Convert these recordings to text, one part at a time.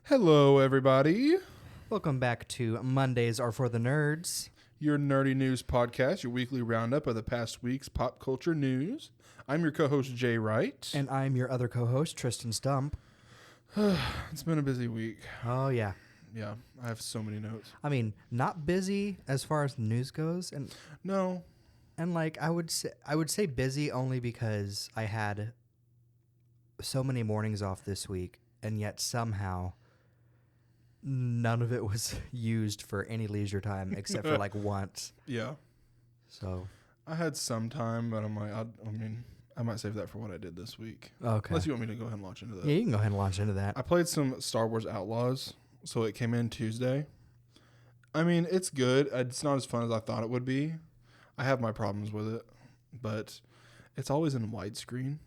Hello, everybody. Welcome back to Mondays Are For the Nerds. Your nerdy news podcast, your weekly roundup of the past week's pop culture news. I'm your co-host, Jay Wright. And I'm your other co-host, Tristan Stump. It's been a busy week. Oh, yeah. Yeah, I have so many notes. I mean, not busy as far as the news goes. No. And like, I would say busy only because I had so many mornings off this week, and yet somehow none of it was used for any leisure time except for like once. Yeah. So I had some time, but I'm like, I might save that for what I did this week. okay. Unless you want me to go ahead and launch into that. Yeah, you can go ahead and launch into that. I played some Star Wars Outlaws, so it came in Tuesday. I mean, it's good. It's not as fun as I thought it would be. I have my problems with it, but it's always in widescreen.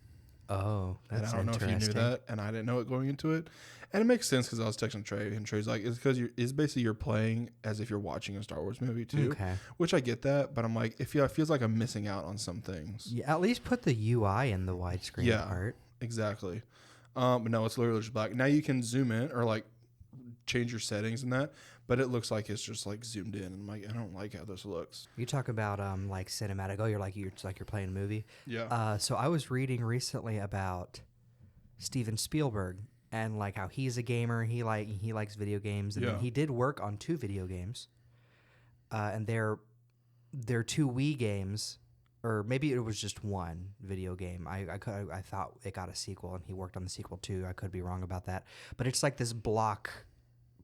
Oh, that's and I don't know if you knew that, and I didn't know it going into it. And it makes sense because I was texting Trey, and Trey's like, it's because it's basically you're playing as if you're watching a Star Wars movie too. Okay. Which I get that, but I'm like, it feels like I'm missing out on some things. Yeah, at least put the UI in the widescreen part. Exactly. But no, it's literally just black. Now you can zoom in or like change your settings and that, but it looks like it's just like zoomed in, and I'm like, I don't like how this looks. You talk about like cinematic. Oh, it's like you're playing a movie. Yeah. So I was reading recently about Steven Spielberg and like how he's a gamer. He likes video games, and then he did work on 2 video games. And they're 2 Wii games, or maybe it was just 1 video game. I thought it got a sequel, and he worked on the sequel too. I could be wrong about that, but it's like this block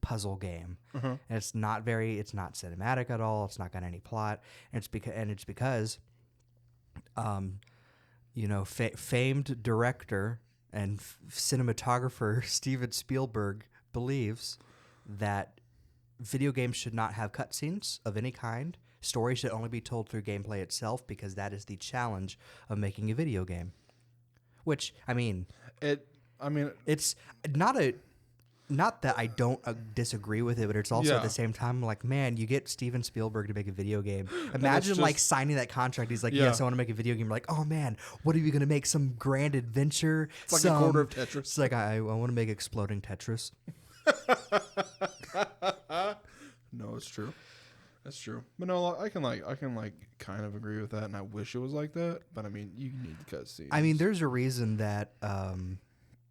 puzzle game, and it's not cinematic at all. It's not got any plot, and it's because famed director and cinematographer Steven Spielberg believes that video games should not have cutscenes of any kind. Stories should only be told through gameplay itself, because that is the challenge of making a video game. Which, it's not that I don't disagree with it, but it's also at the same time like, man, you get Steven Spielberg to make a video game. Imagine like signing that contract. He's like, yes, I want to make a video game. You're like, oh man, what are you going to make? Some grand adventure? It's like a quarter of Tetris. It's like, I want to make exploding Tetris. No, it's true. That's true. But no, I can kind of agree with that, and I wish it was like that. But I mean, you need the cutscenes. I mean, there's a reason that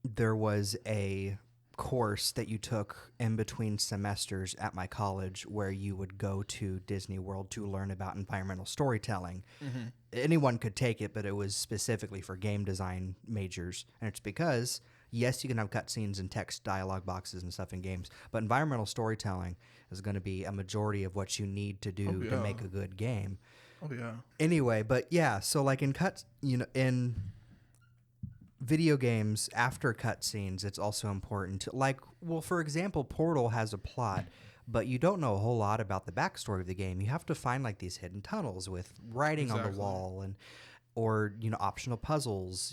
there was a course that you took in between semesters at my college where you would go to Disney World to learn about environmental storytelling. Mm-hmm. Anyone could take it, but it was specifically for game design majors. And it's because, yes, you can have cutscenes and text dialogue boxes and stuff in games, but environmental storytelling is going to be a majority of what you need to do to make a good game. Oh, yeah. Anyway, but yeah, so like in video games, after cutscenes, it's also important to, like, well, for example, Portal has a plot, but you don't know a whole lot about the backstory of the game. You have to find like these hidden tunnels with writing on the wall, or optional puzzles.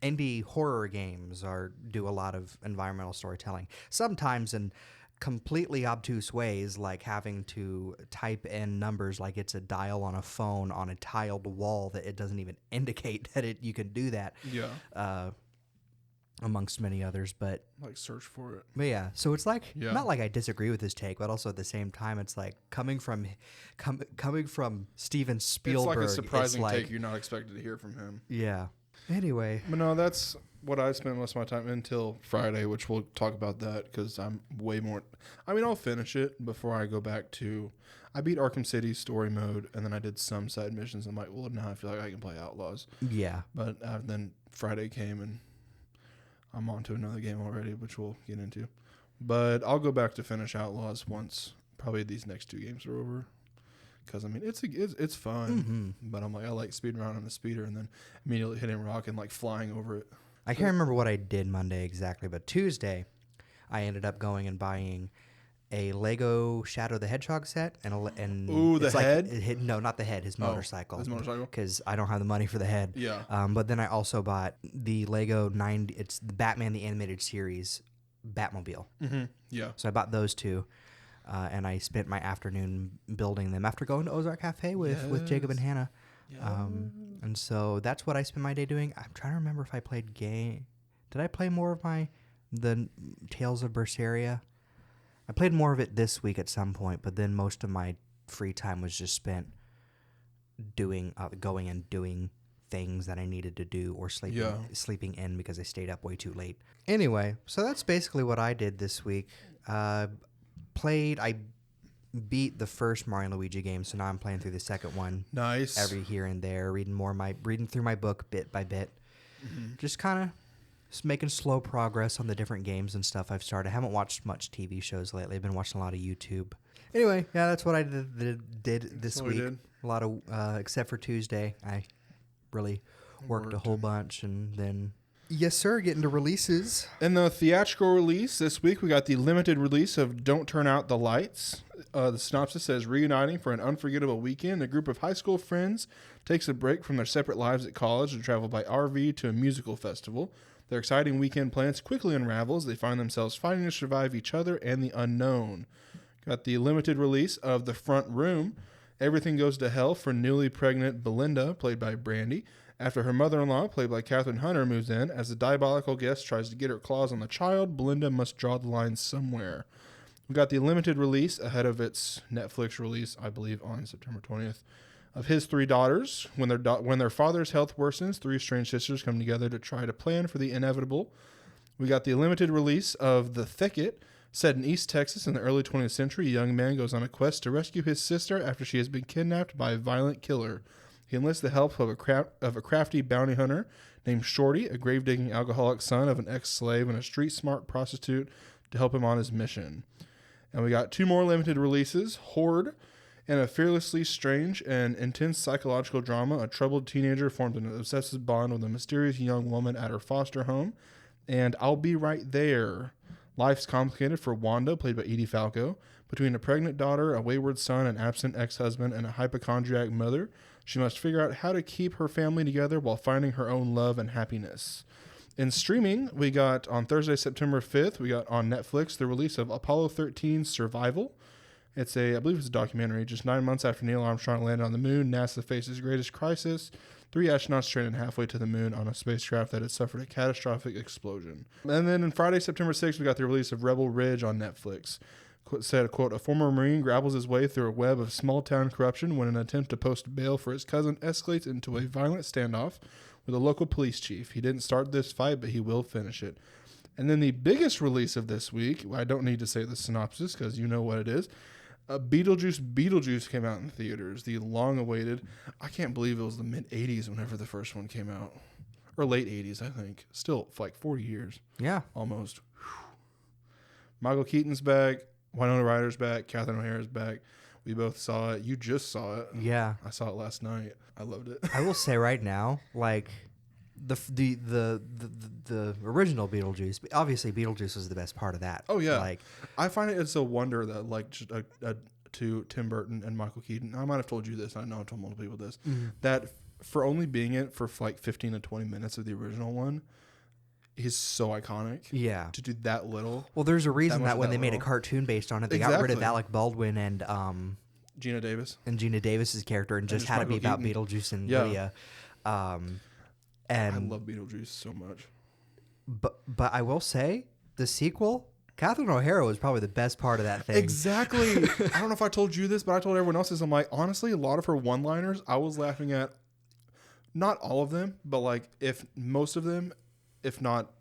Indie horror games do a lot of environmental storytelling, sometimes in completely obtuse ways, like having to type in numbers like it's a dial on a phone on a tiled wall that it doesn't even indicate that you can do that. Yeah. Amongst many others, but like search for it. But yeah, so it's like not like I disagree with his take, but also at the same time, it's like coming from Steven Spielberg. It's like a surprising take you're not expected to hear from him. Yeah. Anyway, but no, that's what I spent most of my time until Friday, which we'll talk about that because I'm way more. I mean, I'll finish it before I go back to. I beat Arkham City story mode, and then I did some side missions. I'm like, well, now I feel like I can play Outlaws. Yeah. But then Friday came, and I'm on to another game already, which we'll get into. But I'll go back to finish Outlaws once probably these next 2 games are over. Because, I mean, it's fun, but I'm like, I like speeding around on the speeder and then immediately hitting rock and, like, flying over it. I can't remember what I did Monday exactly, but Tuesday I ended up going and buying a Lego Shadow the Hedgehog set. Ooh, the head? No, not the head, his motorcycle. His motorcycle? Because I don't have the money for the head. Yeah. But then I also bought the Lego it's the Batman the Animated Series Batmobile. Mm-hmm. Yeah. So I bought those 2. And I spent my afternoon building them after going to Ozark Cafe with Jacob and Hannah. Yeah. And so that's what I spent my day doing. I'm trying to remember if I played game. Did I play more of my the Tales of Berseria. I played more of it this week at some point, but then most of my free time was just spent going and doing things that I needed to do or sleeping in because I stayed up way too late. Anyway, so that's basically what I did this week. I beat the first Mario and Luigi game, so now I'm playing through the second one. Nice. Every here and there, reading through my book bit by bit. Mm-hmm. Just kind of making slow progress on the different games and stuff I've started. I haven't watched much TV shows lately. I've been watching a lot of YouTube. Anyway, yeah, that's what I did this week. A lot of, except for Tuesday, I really worked a whole bunch, and then... Yes, sir, getting to releases. In the theatrical release this week, we got the limited release of Don't Turn Out the Lights. The synopsis says, reuniting for an unforgettable weekend, a group of high school friends takes a break from their separate lives at college to travel by RV to a musical festival. Their exciting weekend plans quickly unravel as they find themselves fighting to survive each other and the unknown. Got the limited release of The Front Room. Everything goes to hell for newly pregnant Belinda, played by Brandy, after her mother-in-law, played by Catherine Hunter, moves in. As the diabolical guest tries to get her claws on the child, Belinda must draw the line somewhere. We got the limited release ahead of its Netflix release, I believe, on September 20th, of His Three Daughters. When their father's health worsens, three strange sisters come together to try to plan for the inevitable. We got the limited release of The Thicket. Set in East Texas in the early 20th century, a young man goes on a quest to rescue his sister after she has been kidnapped by a violent killer. He enlists the help of a crafty bounty hunter named Shorty, a grave-digging alcoholic son of an ex-slave and a street-smart prostitute, to help him on his mission. And we got two more limited releases, Horde, and a fearlessly strange and intense psychological drama. A troubled teenager forms an obsessive bond with a mysterious young woman at her foster home. And I'll Be Right There. Life's complicated for Wanda, played by Edie Falco. Between a pregnant daughter, a wayward son, an absent ex-husband, and a hypochondriac mother, she must figure out how to keep her family together while finding her own love and happiness. In streaming, we got on Thursday, September 5th, we got on Netflix the release of Apollo 13 Survival. I believe it's a documentary. Just 9 months after Neil Armstrong landed on the moon, NASA faces greatest crisis. 3 astronauts stranded halfway to the moon on a spacecraft that had suffered a catastrophic explosion. And then on Friday, September 6th, we got the release of Rebel Ridge on Netflix. Said, quote, a former Marine grapples his way through a web of small-town corruption when an attempt to post bail for his cousin escalates into a violent standoff with a local police chief. He didn't start this fight, but he will finish it. And then the biggest release of this week, I don't need to say the synopsis because you know what it is. Beetlejuice came out in theaters. The long-awaited, I can't believe it was the mid-'80s whenever the first one came out. Or late 80s, I think. Still, for like 40 years. Yeah. Almost. Whew. Michael Keaton's back. Winona Ryder's back. Catherine O'Hara's back. We both saw it. You just saw it. Yeah. I saw it last night. I loved it. I will say right now, like, the original Beetlejuice, obviously Beetlejuice was the best part of that. Oh yeah, like I find it's a wonder that like just to Tim Burton and Michael Keaton. I might have told you this. I know I've told multiple people this. Mm-hmm. That for only being it for like 15 to 20 minutes of the original one, he's so iconic. Yeah, to do that little. Well, there's a reason that when they made a cartoon based on it, they got rid of Alec Baldwin and Gina Davis Davis's character and just had it be about Beetlejuice and Lydia. And I love Beetlejuice so much. But I will say, the sequel, Catherine O'Hara was probably the best part of that thing. Exactly. I don't know if I told you this, but I told everyone else this. I'm like, honestly, a lot of her one-liners, I was laughing at, not all of them, but like if most of them, if not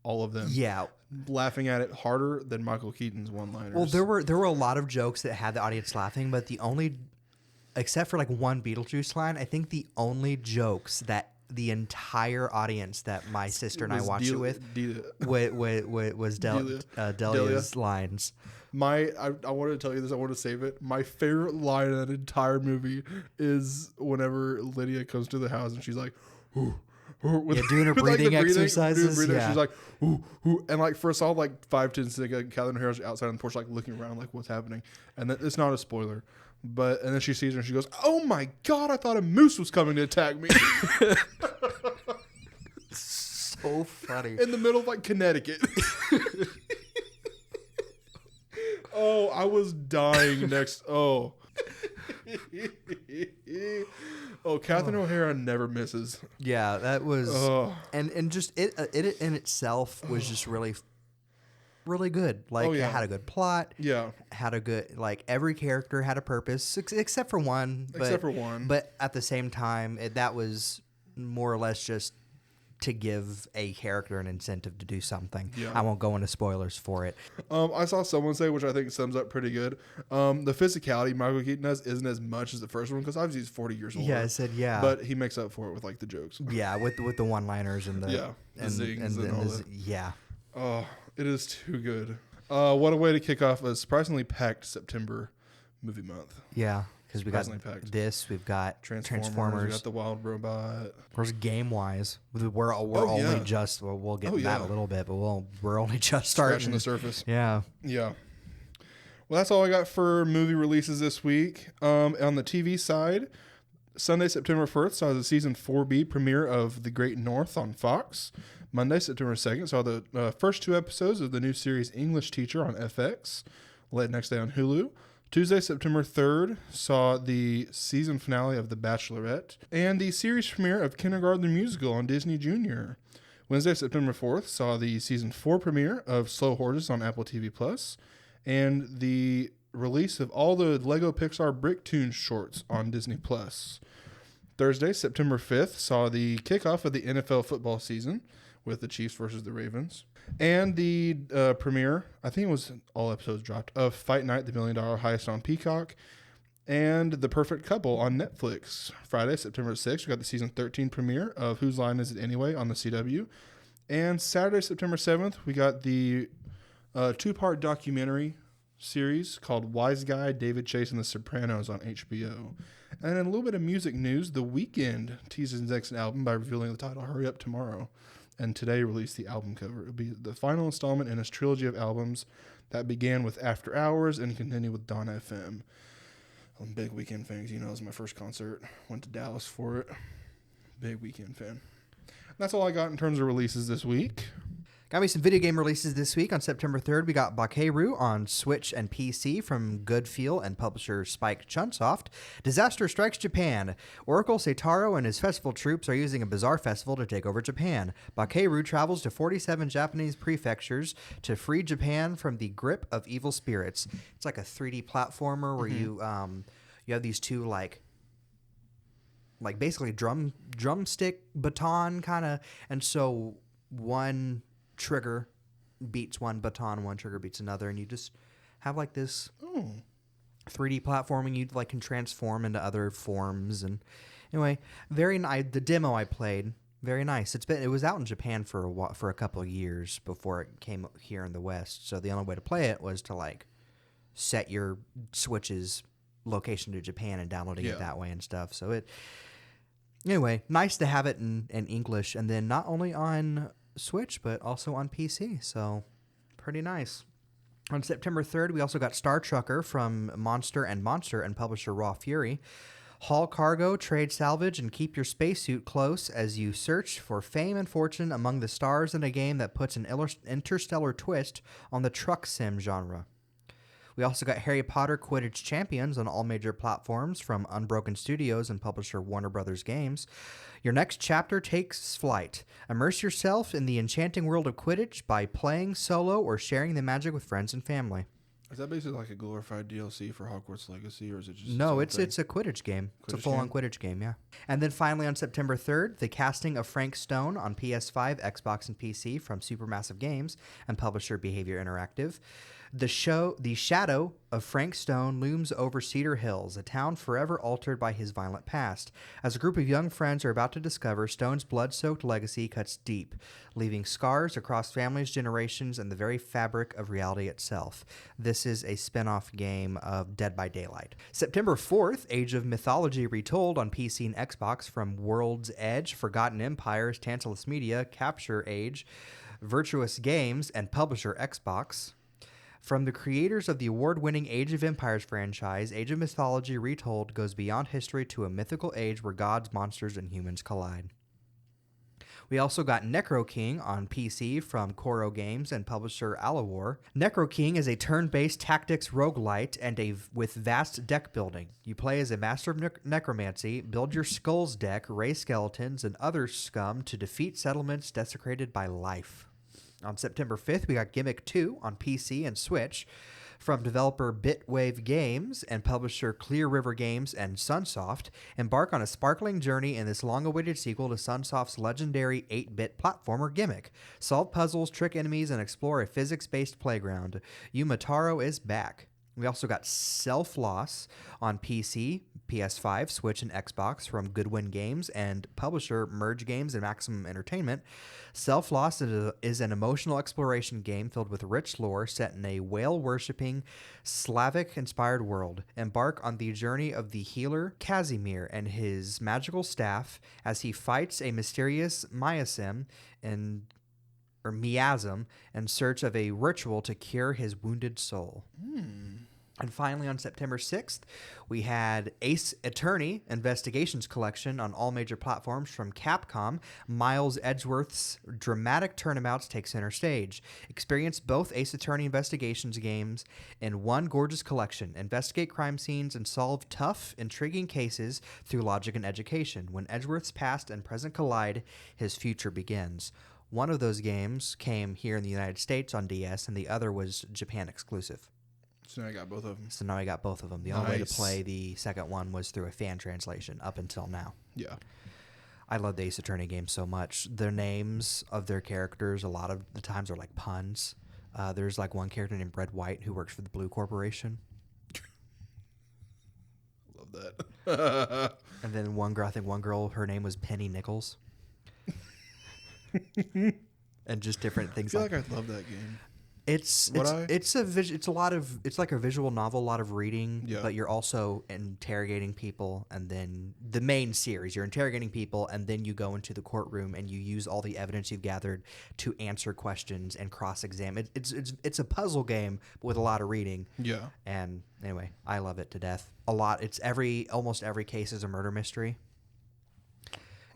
all of them. Yeah. Laughing at it harder than Michael Keaton's one-liners. Well, there were a lot of jokes that had the audience laughing, but the only, except for like one Beetlejuice line, I think the only jokes that the entire audience that my sister and I watched it with was Delia's lines. I wanted to tell you this. I want to save it. My favorite line in that entire movie is whenever Lydia comes to the house and she's like, ooh, doing her breathing exercises. She's like, ooh, ooh. And like for a solid like 5-10 seconds, Catherine O'Hara's outside on the porch, like looking around, like what's happening. And it's not a spoiler. But and then she sees her and she goes, "Oh my God! I thought a moose was coming to attack me." So funny. In the middle of like Connecticut. Oh, I was dying next. Oh. Oh, Catherine O'Hara never misses. Yeah, that was, and just it in itself was just really really good. Like, Oh, yeah. it had a good plot. Yeah. Had a good, like, every character had a purpose, except for one. But at the same time, that was more or less just to give a character an incentive to do something. Yeah. I won't go into spoilers for it. I saw someone say, which I think sums up pretty good, the physicality Michael Keaton has isn't as much as the first one, because obviously he's 40 years old. Yeah, I said, yeah. But he makes up for it with, like, the jokes. Yeah, with the one-liners and the... Yeah, the zings and all that. Yeah. Oh, it is too good. What a way to kick off a surprisingly packed September movie month. Yeah, because we got Packed. this, we've got Transformers. We got the Wild Robot. Of course, game-wise, we're only just... Well, we'll get to that a little bit, but we're only just starting. Scratching the surface. Yeah. Yeah. Well, that's all I got for movie releases this week. On the TV side, Sunday, September 1st, saw the season 4B premiere of The Great North on Fox. Monday, September 2nd, saw the first 2 episodes of the new series English Teacher on FX. Late next day on Hulu. Tuesday, September 3rd, saw the season finale of The Bachelorette and the series premiere of Kindergarten the Musical on Disney Junior. Wednesday, September 4th, saw the season 4 premiere of Slow Horses on Apple TV Plus and the release of all the Lego Pixar Bricktoons shorts on Disney Plus. Thursday, September 5th, saw the kickoff of the NFL football season with the Chiefs versus the Ravens. And the premiere, I think it was all episodes dropped, of Fight Night, the $1 Million Heist on Peacock, and The Perfect Couple on Netflix. Friday, September 6th, we got the season 13 premiere of Whose Line Is It Anyway on the CW. And Saturday, September 7th, we got the 2-part documentary series called Wise Guy, David Chase and the Sopranos on HBO. And in a little bit of music news, The Weeknd teases his next album by revealing the title Hurry Up Tomorrow. And today released the album cover. It'll be the final installment in his trilogy of albums that began with After Hours and continued with Dawn FM. I'm a big Weeknd fan. You know, it was my first concert. Went to Dallas for it. Big Weeknd fan. That's all I got in terms of releases this week. Got me some video game releases this week. On September 3rd, we got Bakeru on Switch and PC from Goodfeel and publisher Spike Chunsoft. Disaster strikes Japan. Oracle Seitaro and his festival troops are using a bizarre festival to take over Japan. Bakeru travels to 47 Japanese prefectures to free Japan from the grip of evil spirits. It's like a 3D platformer where you have these two like basically drumstick baton kind of, and so one trigger beats one baton, one trigger beats another, and you just have like this 3D platforming. You like can transform into other forms, and anyway, very nice. The demo I played, very nice. It was out in Japan for a couple of years before it came here in the West. So the only way to play it was to like set your Switch's location to Japan and downloading it that way and stuff. So anyway, nice to have it in English, and then not only on Switch but also on PC, so pretty nice. On September 3rd, we also got Star Trucker from Monster and publisher Raw Fury. Haul cargo, trade salvage, and keep your spacesuit close as you search for fame and fortune among the stars in a game that puts an interstellar twist on the truck sim genre. We also got Harry Potter Quidditch Champions on all major platforms from Unbroken Studios and publisher Warner Brothers Games. Your next chapter takes flight. Immerse yourself in the enchanting world of Quidditch by playing solo or sharing the magic with friends and family. Is that basically like a glorified DLC for Hogwarts Legacy, or is it just... No, it's a Quidditch game. It's a full-on Quidditch game, yeah. And then finally on September 3rd, the casting of Frank Stone on PS5, Xbox, and PC from Supermassive Games and publisher Behavior Interactive. The shadow of Frank Stone looms over Cedar Hills, a town forever altered by his violent past. As a group of young friends are about to discover, Stone's blood-soaked legacy cuts deep, leaving scars across families, generations, and the very fabric of reality itself. This is a spin-off game of Dead by Daylight. September 4th, Age of Mythology Retold on PC and Xbox from World's Edge, Forgotten Empires, Tantalus Media, Capture Age, Virtuous Games, and publisher Xbox. From the creators of the award-winning Age of Empires franchise, Age of Mythology Retold goes beyond history to a mythical age where gods, monsters, and humans collide. We also got Necro King on PC from Coro Games and publisher Alawar. Necro King is a turn-based tactics roguelite and with vast deck building. You play as a master of necromancy, build your skulls deck, raise skeletons, and other scum to defeat settlements desecrated by life. On September 5th, we got Gimmick 2 on PC and Switch from developer Bitwave Games and publisher Clear River Games and Sunsoft. Embark on a sparkling journey in this long-awaited sequel to Sunsoft's legendary 8-bit platformer Gimmick. Solve puzzles, trick enemies, and explore a physics-based playground. Yumataro is back. We also got Self-Loss on PC, PS5, Switch, and Xbox from Goodwin Games and publisher Merge Games and Maximum Entertainment. Self-Loss is an emotional exploration game filled with rich lore set in a whale-worshipping, Slavic-inspired world. Embark on the journey of the healer Casimir and his magical staff as he fights a mysterious miasm in search of a ritual to cure his wounded soul. And finally, on September 6th, we had Ace Attorney Investigations Collection on all major platforms from Capcom. Miles Edgeworth's dramatic turnabouts take center stage. Experience both Ace Attorney Investigations games in one gorgeous collection. Investigate crime scenes and solve tough, intriguing cases through logic and education. When Edgeworth's past and present collide, his future begins. One of those games came here in the United States on DS, and the other was Japan exclusive. So now I got both of them. So now I got both of them. The only way to play the second one was through a fan translation up until now. Yeah. I love the Ace Attorney games so much. Their names of their characters a lot of the times are like puns. There's like one character named Red White who works for the Blue Corporation. Love that. And then one girl, I think one girl, her name was Penny Nichols. And just different things. I feel like I love that game. It's like a visual novel, a lot of reading, but you're also interrogating people, and then the main series, you're interrogating people, and then you go into the courtroom and you use all the evidence you've gathered to answer questions and cross-examine. It's a puzzle game with a lot of reading. Yeah. And anyway, I love it to death. A lot. Almost every case is a murder mystery.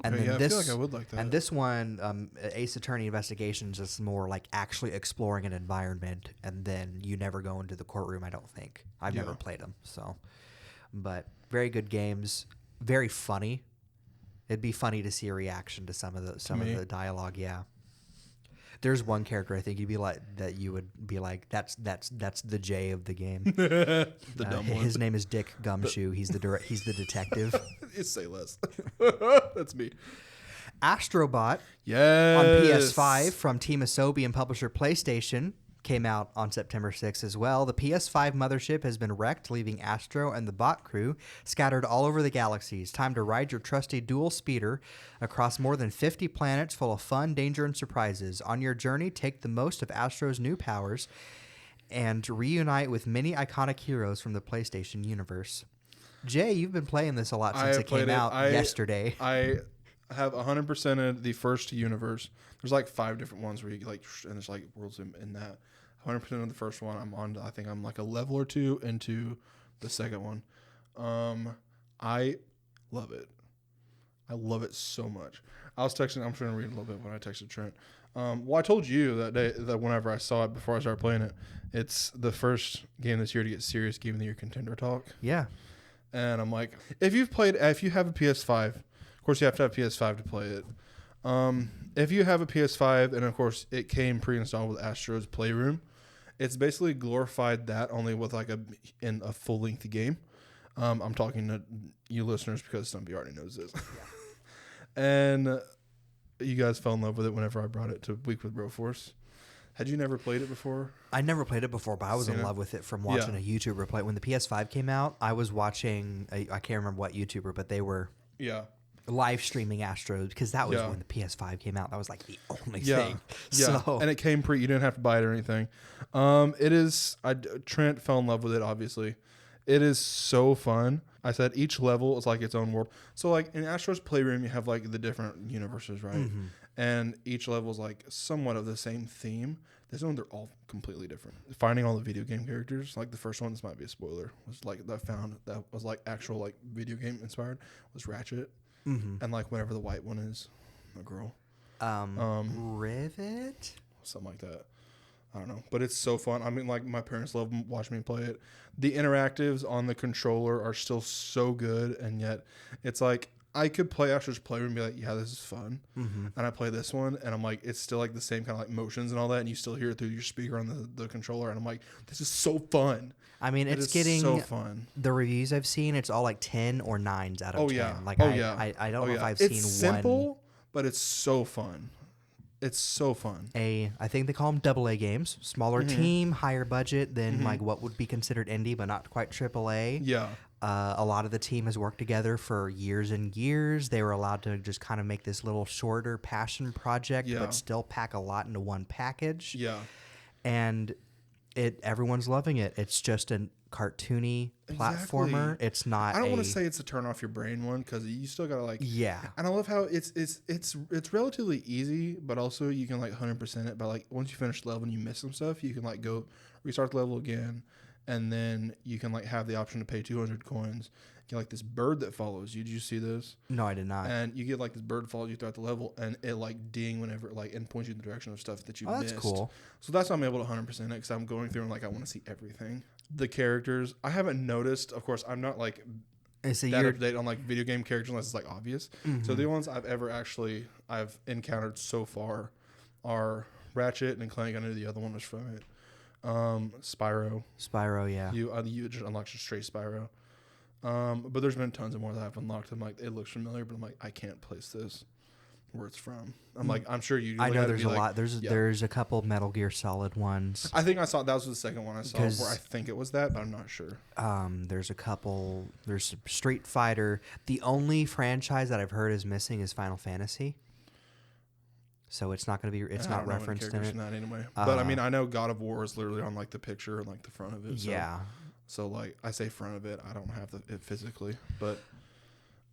And then I feel like I would like that. And this one, Ace Attorney Investigations, is more like actually exploring an environment, and then you never go into the courtroom. I don't think I've never played them, but very good games, very funny. It'd be funny to see a reaction to some of the dialogue. Yeah, there's one character I think you would be like, that's the J of the game. The dumb one. His name is Dick Gumshoe. He's the detective. Say less. That's me. Astrobot. Yes. On PS5 from Team Asobi and publisher PlayStation came out on September 6th as well. The PS5 mothership has been wrecked, leaving Astro and the bot crew scattered all over the galaxies. Time to ride your trusty dual speeder across more than 50 planets full of fun, danger, and surprises. On your journey, take the most of Astro's new powers and reunite with many iconic heroes from the PlayStation universe. Jay, you've been playing this a lot since it came out yesterday. I have 100%ed the first universe. There's like 5 different ones where you and there's like worlds in that. 100% of the first one. I'm on. I think I'm like a level or 2 into the second one. I love it. I love it so much. I was texting. I'm trying to read a little bit when I texted Trent. Well, I told you that day that whenever I saw it before I started playing it, it's the first game this year to get serious Game of the Year contender talk. Yeah. And I'm like, if you have a PS5, of course you have to have PS5 to play it. If you have a PS5, and of course it came pre-installed with Astro's Playroom, it's basically glorified that only with in a full-length game. I'm talking to you listeners because some of you already knows this. Yeah. And you guys fell in love with it whenever I brought it to Week with Broforce. Had you never played it before? I never played it before, but I was in love with it from watching a YouTuber play. When the PS5 came out, I was watching, I can't remember what YouTuber, but they were live streaming Astro because that was when the PS5 came out. That was like the only thing. Yeah, and it came you didn't have to buy it or anything. Trent fell in love with it, obviously. It is so fun. I said each level is like its own world. So like in Astro's Playroom, you have like the different universes, right? Mm-hmm. And each level is like somewhat of the same theme. This one, they're all completely different. Finding all the video game characters, like the first one, this might be a spoiler, was like that was like actual like video game inspired, was Ratchet. Mm-hmm. And like whatever the white one is, a girl. Rivet? Something like that. I don't know. But it's so fun. I mean, like my parents love watching me play it. The interactives on the controller are still so good, and yet it's like I could play Astro's Playroom and be like, yeah, this is fun. Mm-hmm. And I play this one, and I'm like, it's still like the same kind of like motions and all that, and you still hear it through your speaker on the controller, and I'm like, this is so fun. I mean, It it's is getting so fun. the reviews I've seen. It's all like 10 or 9s out of 10. Yeah. Like I don't know if I've it's seen simple, one. but it's so fun. It's so fun. I think they call them AA games. Smaller Mm-hmm. team, higher budget than like what would be considered indie, but not quite AAA. Yeah. A lot of the team has worked together for years and years. They were allowed to just kind of make this little shorter passion project, Yeah. but still pack a lot into one package. Yeah. And everyone's loving it. It's just a cartoony platformer. Exactly. It's not. I don't want to say it's a turn off your brain one because you still gotta like. Yeah. And I love how it's relatively easy, but also you can like 100% it. But like once you finish the level and you miss some stuff, you can like go restart the level again, and then you can like have the option to pay 200 coins. Get like this bird that follows you. Did you see this? No, I did not. And you get like this bird follows you throughout the level, and it like ding whenever it, like and points you in the direction of stuff that you Oh, missed. that's cool. So that's why I'm able to 100% it because I'm going through and like I want to see everything. The characters I haven't noticed. Of course, I'm not like So that you're up to date on like video game characters unless it's like obvious. So the ones I've encountered so far are Ratchet and Clank. I know the other one was from it. Spyro. Spyro, yeah. You just unlocked just straight Spyro. But there's been tons of more that I've unlocked. I'm like, it looks familiar, but I'm like, I can't place this where it's from. I'm like, I'm sure you. I know gotta there's be a like, lot. yeah. There's a couple Metal Gear Solid ones. I think I saw that was the second one I saw where 'Cause- I think it was that, but I'm not sure. There's a couple. There's Street Fighter. The only franchise that I've heard is missing is Final Fantasy. So it's not going to be. It's I not don't know any referenced in characters it. from that anyway. But I mean, I know God of War is literally on like the picture and like the front of it. So, Yeah. So like I say front of it, I don't have it physically, but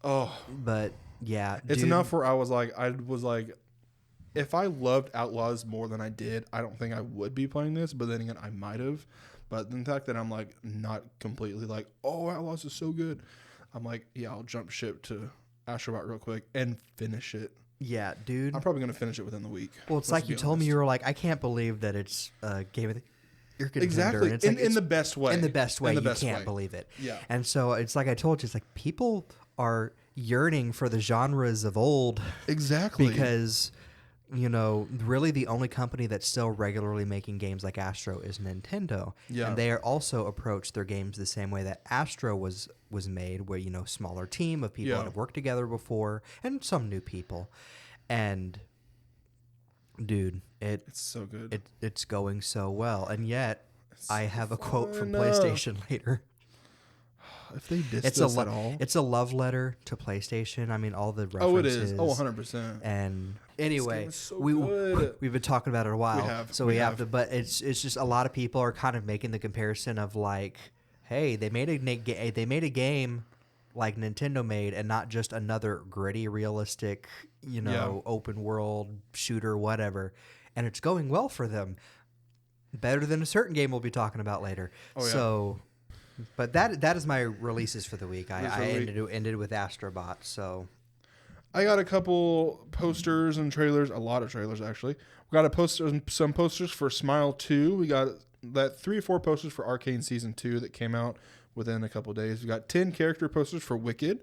oh, But yeah, it's dude, enough where I was like, if I loved Outlaws more than I did, I don't think I would be playing this. But then again, I might have. But the fact that I'm like not completely like, oh, Outlaws is so good, I'm like, yeah, I'll jump ship to Astrobot real quick and finish it. Yeah, dude. I'm probably gonna finish it within the week. Well, it's like you told me you were like, I can't believe that it's Game of the Year contender. Exactly And it's like, in the best way. in the best way. In the You best can't way. believe it. Yeah. And so it's like I told you, it's like people are yearning for the genres of old Exactly. because, you know, really the only company that's still regularly making games like Astro is Nintendo. Yeah. And they are also approach their games the same way that Astro was made, where, you know, smaller team of people Yeah. that have worked together before and some new people. And dude, It's so good. it's going so well. And yet I have a quote from fun. PlayStation later. If they diss It's this a at all. it's a love letter to PlayStation. I mean, all the references. Oh, it is. Oh, 100%. And anyway, is so good. we've been talking about it a while. We have. So We we have have. to. But it's just a lot of people are kind of making the comparison of like, hey, they made a game like Nintendo made, and not just another gritty, realistic, you know, open world shooter, whatever. And it's going well for them. Better than a certain game we'll be talking about later. Oh, yeah. So. But that is my releases for the week. I Release ended with Astrobot. So I got a couple posters and trailers, a lot of trailers actually. We got some posters for Smile 2. We got that 3 or 4 posters for Arcane Season 2 that came out within a couple of days. We got 10 character posters for Wicked.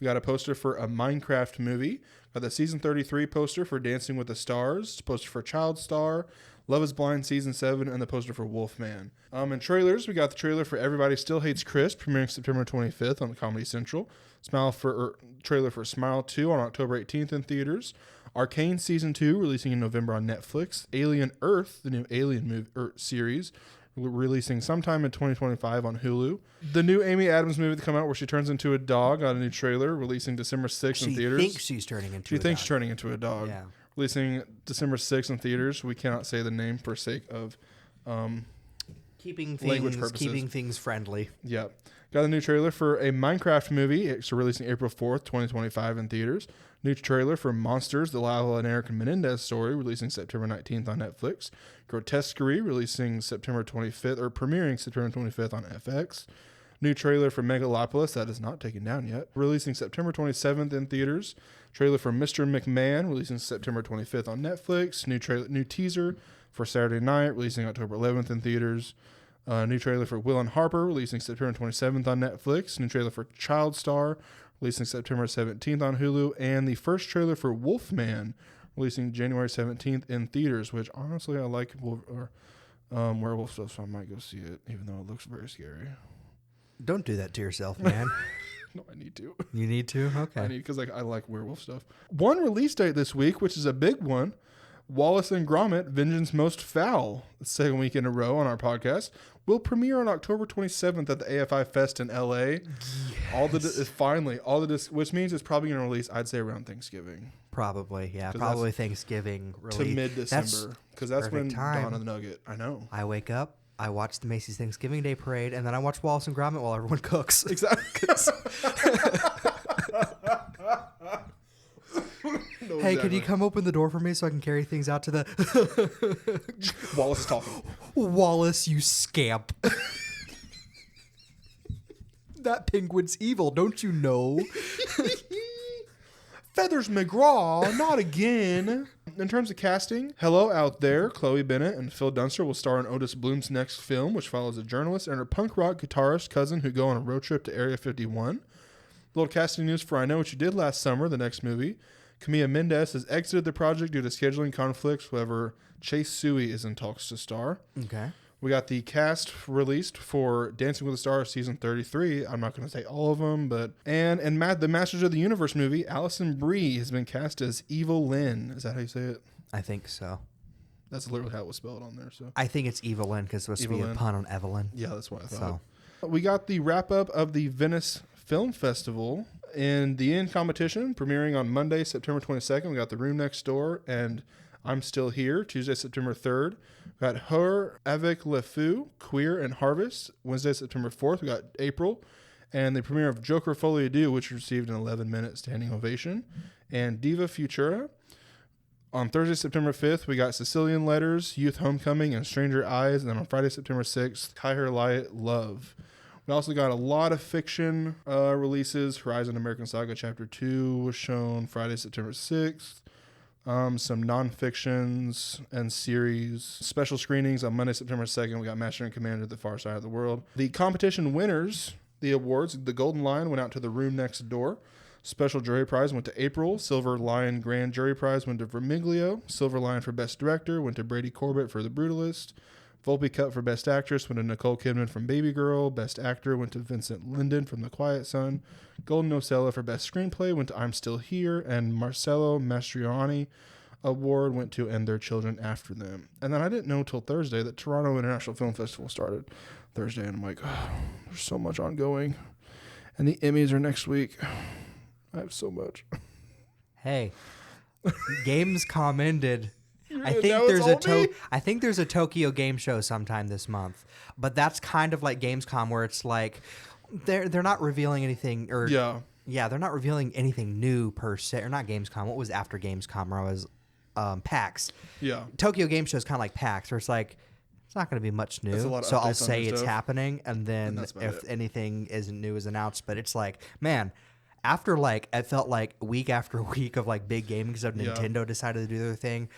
We got a poster for a Minecraft movie. Got the Season 33 poster for Dancing with the Stars. Poster for Child Star. Love is Blind Season 7, and the poster for Wolfman. In trailers, we got the trailer for Everybody Still Hates Chris, premiering September 25th on Comedy Central. Trailer for Smile 2 on October 18th in theaters. Arcane Season 2, releasing in November on Netflix. Alien Earth, the new Alien series, releasing sometime in 2025 on Hulu. The new Amy Adams movie that come out where she turns into a dog, got a new trailer, releasing December 6th in theaters. She thinks she's turning into. She thinks she's turning into a dog. Yeah. Releasing December 6th in theaters. We cannot say the name for sake of keeping language things purposes. friendly. Yeah. Got a new trailer for a Minecraft movie. It's releasing April 4th, 2025 in theaters. New trailer for Monsters, the Lala and Erica Menendez story, releasing September 19th on Netflix. Grotesquerie, releasing September 25th, or premiering September 25th on FX. New trailer for Megalopolis, that is not taken down yet, releasing September 27th in theaters. Trailer for Mr. McMahon, releasing September 25th on Netflix. New teaser for Saturday Night, releasing October 11th in theaters. New trailer for Will and Harper, releasing September 27th on Netflix. New trailer for Child Star, releasing September 17th on Hulu, and the first trailer for Wolfman, releasing January 17th in theaters, which honestly I like werewolf stuff, so I might go see it, even though it looks very scary. Don't do that to yourself, man. No, I need to. You need to? Okay. I need, because I like werewolf stuff. One release date this week, which is a big one, Wallace and Gromit, Vengeance Most Foul, the second week in a row on our podcast, will premiere on October 27th at the AFI Fest in LA. Yes. Which means it's probably going to release, I'd say, around Thanksgiving. Probably, yeah. Probably Thanksgiving release. To mid-December. Because that's when Dawn of the Nugget. I know. I wake up, I watch the Macy's Thanksgiving Day Parade, and then I watch Wallace and Gromit while everyone cooks. Exactly. No, hey, could you come open the door for me so I can carry things out to the... Wallace is talking. Wallace, you scamp. That penguin's evil, don't you know? Feathers McGraw, not again. In terms of casting, hello out there. Chloe Bennett and Phil Dunster will star in Otis Bloom's next film, which follows a journalist and her punk rock guitarist cousin who go on a road trip to Area 51. Little casting news for I Know What You Did Last Summer, the next movie. Camilla Mendes has exited the project due to scheduling conflicts. However, Chase Suey is in talks to star. Okay. We got the cast released for Dancing with the Stars season 33. I'm not going to say all of them, but the Masters of the Universe movie, Alison Brie has been cast as Evil Lynn. Is that how you say it? I think so. That's literally how it was spelled on there. So I think it's Evil Lynn because it's supposed to be a pun on Evelyn. Yeah, that's what I thought. So. We got the wrap up of the Venice Film Festival in the In competition, premiering on Monday, September 22nd. We got The Room Next Door and I'm Still Here, Tuesday, September 3rd. We got Her Avec Le Fou, Queer and Harvest, Wednesday, September 4th. We got April, and the premiere of Joker Folie à Deux, which received an 11-minute standing ovation, and Diva Futura. On Thursday, September 5th, we got Sicilian Letters, Youth Homecoming, and Stranger Eyes. And then on Friday, September 6th, Kai Her Light Love. We also got a lot of fiction releases. Horizon American Saga Chapter 2 was shown Friday, September 6th. Some non-fictions and series. Special screenings on Monday, September 2nd. We got Master and Commander: The Far Side of the World. The competition winners, the awards, the Golden Lion went out to The Room Next Door. Special jury prize went to April. Silver Lion Grand Jury Prize went to Vermiglio. Silver Lion for Best Director went to Brady Corbett for The Brutalist. Volpe Cup for Best Actress went to Nicole Kidman from Baby Girl. Best Actor went to Vincent Linden from The Quiet Son. Golden Ocella for Best Screenplay went to I'm Still Here. And Marcello Mastroianni Award went to And Their Children After Them. And then I didn't know until Thursday that Toronto International Film Festival started Thursday. And I'm like, oh, there's so much ongoing. And the Emmys are next week. I have so much. Hey, Gamescom ended. I think there's a Tokyo Game Show sometime this month, but that's kind of like Gamescom, where it's like they're not revealing anything, or they're not revealing anything new per se, or not Gamescom. What was after Gamescom? Where I was PAX. Yeah, Tokyo Game Show is kind of like PAX, where it's like it's not going to be much new, so I'll say it's happening, and then if anything isn't new is announced. But it's like, man. After it felt like week after week of like big gaming stuff, Nintendo decided to do their thing.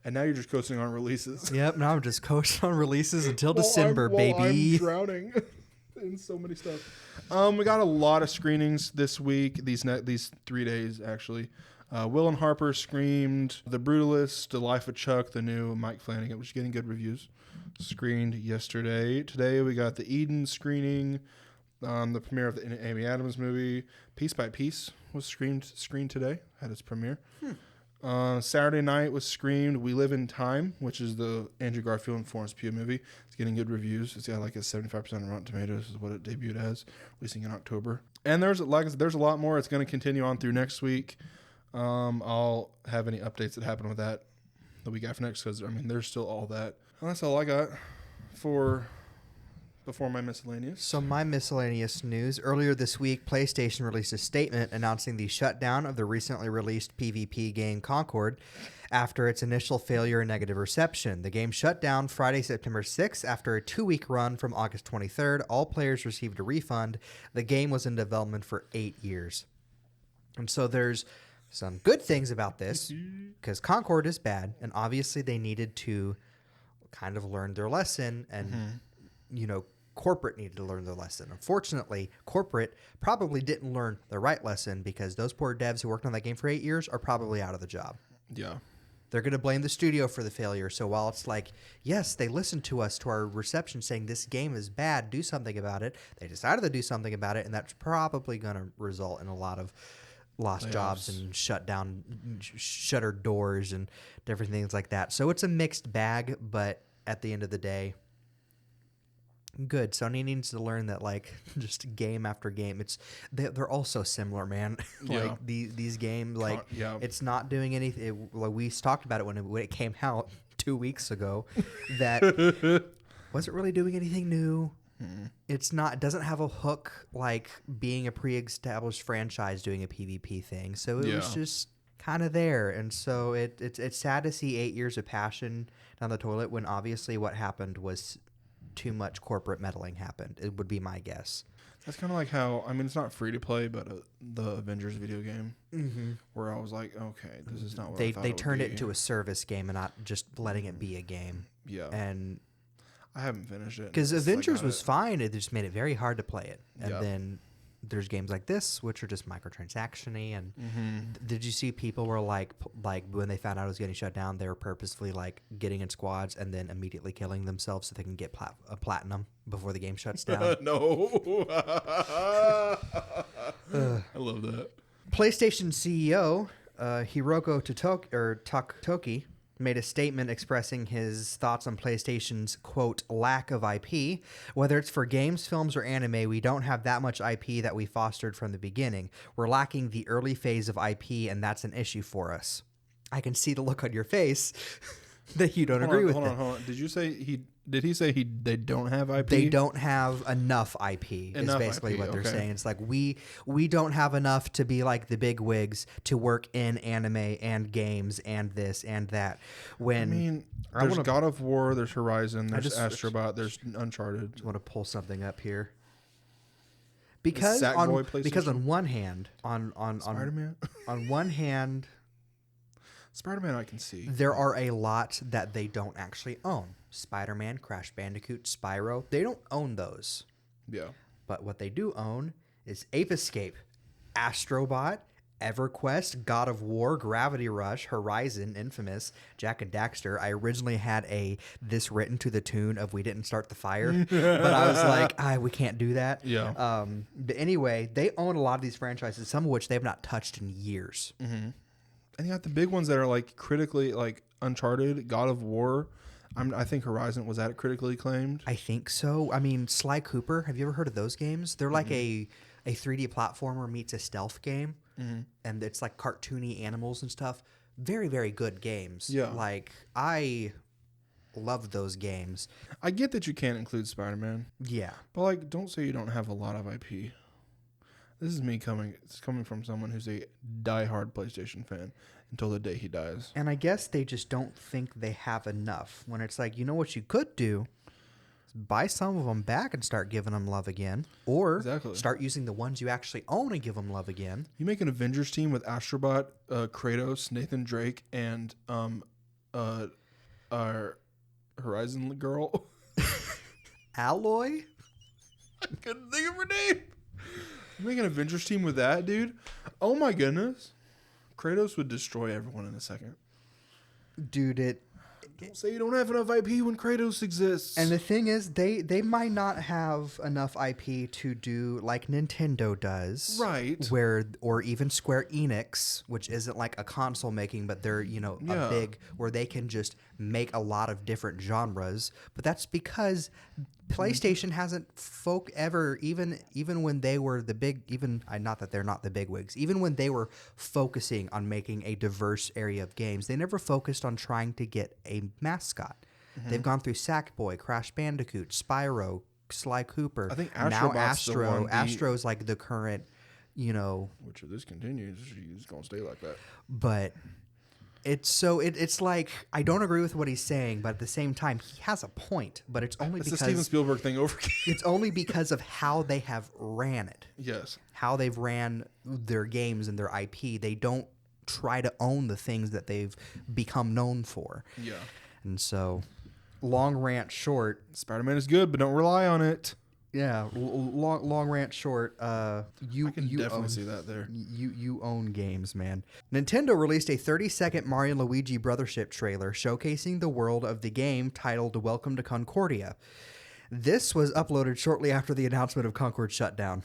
And now you're just coasting on releases. Yep, now I'm just coasting on releases until December, baby. I'm drowning in so many stuff. We got a lot of screenings this week, these 3 days actually. Will and Harper screamed The Brutalist, The Life of Chuck, the new Mike Flanagan, which is getting good reviews. Screened yesterday. Today we got the Eden screening. The premiere of the Amy Adams movie, Piece by Piece, was screened today, had its premiere. Saturday night was screened We Live in Time, which is the Andrew Garfield and Florence Pugh movie. It's getting good reviews. It's got like a 75% on Rotten Tomatoes is what it debuted as, releasing in October. And there's a lot more. It's going to continue on through next week. I'll have any updates that happen with that the week after next, because there's still all that. And that's all I got before my miscellaneous. So my miscellaneous news. Earlier this week, PlayStation released a statement announcing the shutdown of the recently released PvP game Concord after its initial failure and negative reception. The game shut down Friday, September 6th after a 2-week run from August 23rd. All players received a refund. The game was in development for 8 years. And so there's some good things about this, because Concord is bad, and obviously they needed to kind of learn their lesson and, corporate needed to learn the lesson. Unfortunately, corporate probably didn't learn the right lesson because those poor devs who worked on that game for 8 years are probably out of the job. Yeah. They're going to blame the studio for the failure. So while it's like, yes, they listened to us, to our reception saying this game is bad, do something about it. They decided to do something about it, and that's probably going to result in a lot of lost jobs and shuttered doors and different things like that. So it's a mixed bag, but at the end of the day, good. Sony needs to learn that, like, just game after game, they're all so similar, man. Like these games, like it's not doing anything. Like we talked about it when it came out 2 weeks ago, that wasn't really doing anything new. It's not. It doesn't have a hook like being a pre-established franchise doing a PvP thing. So it was just kind of there, and so it's sad to see 8 years of passion down the toilet when obviously what happened was too much corporate meddling happened. It would be my guess. That's kind of like how, I mean, it's not free to play, but the Avengers video game, where I was like, okay, this is not what I thought they it would turned be. it into a service game and not just letting it be a game. Yeah. And I haven't finished it. because Avengers was fine, it just made it very hard to play it. And then there's games like this, which are just microtransaction-y. And did you see people were like when they found out it was getting shut down, they were purposefully like getting in squads and then immediately killing themselves so they can get a platinum before the game shuts down? No. I love that. PlayStation CEO Hiroko Toki made a statement expressing his thoughts on PlayStation's, quote, lack of IP. Whether it's for games, films, or anime, we don't have that much IP that we fostered from the beginning. We're lacking the early phase of IP, and that's an issue for us. I can see the look on your face that you don't agree with that. Hold on. Did he say they don't have IP? They don't have enough IP is basically what they're saying. It's like we don't have enough to be like the big wigs to work in anime and games and this and that. There's God of War, there's Horizon, there's Astrobot, there's Uncharted. I want to pull something up here. Because on one hand, on Spider-Man? on one hand, Spider-Man I can see. there are a lot that they don't actually own. Spider-Man, Crash Bandicoot, Spyro, they don't own those. Yeah. But what they do own is Ape Escape, Astrobot, EverQuest, God of War, Gravity Rush, Horizon, Infamous, Jak and Daxter. I originally had this written to the tune of We Didn't Start the Fire, but I was like, we can't do that. Yeah. But anyway, they own a lot of these franchises, some of which they have not touched in years. Mm-hmm. And you got the big ones that are like critically, like Uncharted, God of War. I think Horizon, was that critically acclaimed? I think so. I mean, Sly Cooper, have you ever heard of those games? They're like a 3D platformer meets a stealth game. And it's like cartoony animals and stuff. Very, very good games. Yeah. Like, I love those games. I get that you can't include Spider-Man. Yeah. But, like, don't say you don't have a lot of IP. This is it's coming from someone who's a diehard PlayStation fan until the day he dies. And I guess they just don't think they have enough. When it's like, you know what you could do? Buy some of them back and start giving them love again. Or start using the ones you actually own and give them love again. You make an Avengers team with Astrobot, Kratos, Nathan Drake, and our Horizon girl. Alloy? I couldn't think of her name. You make an Avengers team with that, dude? Oh my goodness. Kratos would destroy everyone in a second. Dude, Don't say you don't have enough IP when Kratos exists. And the thing is, they might not have enough IP to do like Nintendo does. Right. Or even Square Enix, which isn't like a console making, but they're, a big, where they can just make a lot of different genres. But that's because PlayStation hasn't even when they were the big, not that they're not the big wigs, even when they were focusing on making a diverse area of games, they never focused on trying to get a mascot. They've gone through Sackboy, Crash Bandicoot, Spyro, Sly Cooper. I think now Astro. Astro's like the current, Which if this continues, she's gonna stay like that. But it's like, I don't agree with what he's saying, but at the same time, he has a point. But it's only because the Steven Spielberg thing over again. It's only because of how they have ran it. Yes. How they've ran their games and their IP. They don't try to own the things that they've become known for. Yeah. And so, long rant short. Spider-Man is good, but don't rely on it. Yeah, long rant short. You I can you definitely own see that there. you own games, man. Nintendo released a 30-second Mario and Luigi Brothership trailer showcasing the world of the game titled "Welcome to Concordia." This was uploaded shortly after the announcement of Concord's shutdown.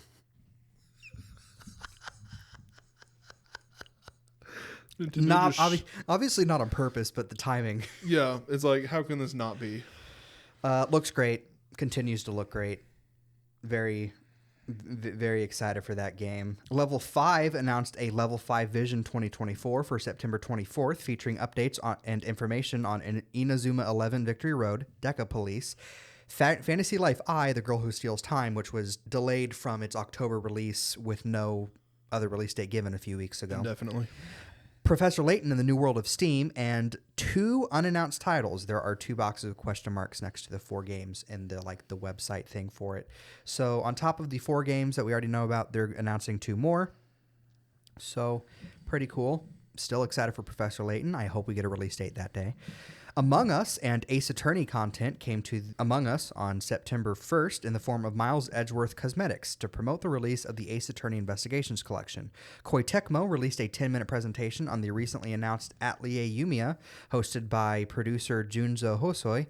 Nintendo Not just obviously not on purpose, but the timing. yeah, it's like, how can this not be? Looks great. Continues to look great. Very excited for that game. Level 5 announced a Level 5 Vision 2024 for September 24th, featuring updates and information on Inazuma 11 Victory Road, Deca Police, Fantasy Life I, The Girl Who Steals Time, which was delayed from its October release with no other release date given a few weeks ago. Definitely. Professor Layton in the New World of Steam, and 2 unannounced titles. There are 2 boxes of question marks next to the 4 games in the website thing for it. So on top of the 4 games that we already know about, they're announcing 2 more. So pretty cool. Still excited for Professor Layton. I hope we get a release date that day. Among Us and Ace Attorney content came to Among Us on September 1st in the form of Miles Edgeworth Cosmetics to promote the release of the Ace Attorney Investigations collection. Koei Tecmo released a 10-minute presentation on the recently announced Atelier Yumiya, hosted by producer Junzo Hosoi.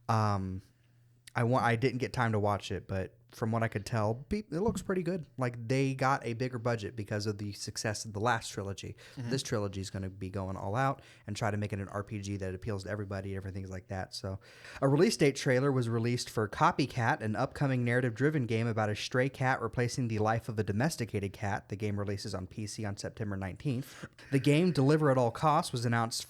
I didn't get time to watch it, but from what I could tell, it looks pretty good. Like, they got a bigger budget because of the success of the last trilogy. Mm-hmm. This trilogy is going to be going all out and try to make it an RPG that appeals to everybody, everything like that. So, a release date trailer was released for Copycat, an upcoming narrative-driven game about a stray cat replacing the life of a domesticated cat. The game releases on PC on September 19th. The game, Deliver at All Costs, was announced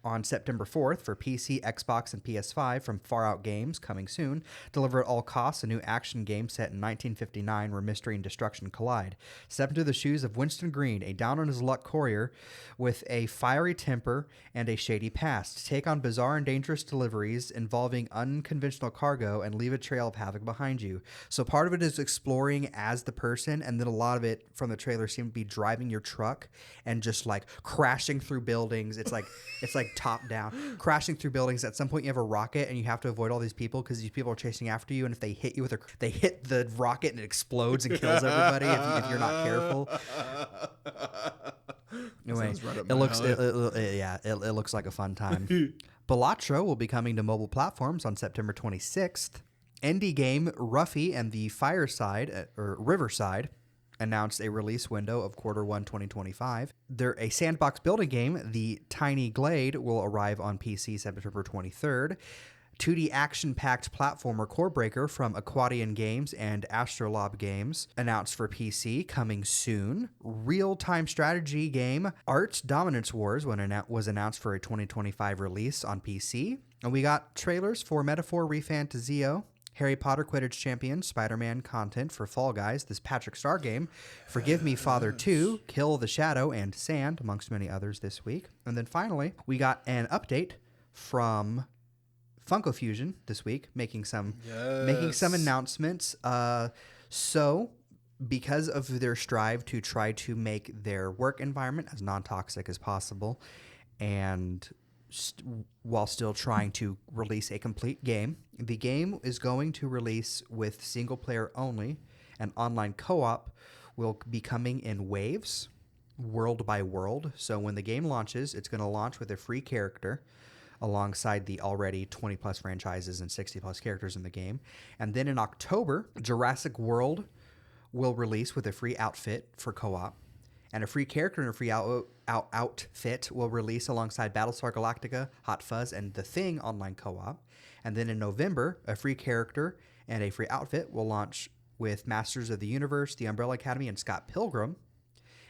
on September 4th for PC, Xbox, and PS5 from Far Out Games, coming soon. Deliver at All Costs, a new action game set in 1959 where mystery and destruction collide. Step into the shoes of Winston Green, a down-on-his-luck courier with a fiery temper and a shady past. Take on bizarre and dangerous deliveries involving unconventional cargo and leave a trail of havoc behind you. So part of it is exploring as the person, and then a lot of it from the trailer seemed to be driving your truck and just like crashing through buildings. It's like top down, crashing through buildings. At some point you have a rocket and you have to avoid all these people because these people are chasing after you, and if they hit you with they hit the rocket and it explodes and kills everybody if you're not careful. Anyway, it looks like a fun time. Balatro will be coming to mobile platforms on September 26th. Indie game Ruffy and the Riverside announced a release window of Q1 2025. A sandbox building game, The Tiny Glade, will arrive on PC September 23rd. 2D action-packed platformer Core Breaker from Aquatian Games and Astrolab Games announced for PC, coming soon. Real-time strategy game Art Dominance Wars was announced for a 2025 release on PC. And we got trailers for Metaphor Refantazio, Harry Potter Quidditch Champion, Spider-Man content for Fall Guys, this Patrick Star game, Forgive Me Father 2, Kill the Shadow, and Sand, amongst many others this week. And then finally, we got an update from Funko Fusion this week, making some announcements. So because of their strive to try to make their work environment as non-toxic as possible, and while still trying to release a complete game, the game is going to release with single player only, and online co-op will be coming in waves, world by world. So when the game launches, it's going to launch with a free character alongside the already 20 plus franchises and 60 plus characters in the game. And then in October, Jurassic World will release with a free outfit for co-op, and a free character and a free outfit will release alongside Battlestar Galactica, Hot Fuzz, and The Thing online co-op. And then in November, a free character and a free outfit will launch with Masters of the Universe, The Umbrella Academy, and Scott Pilgrim.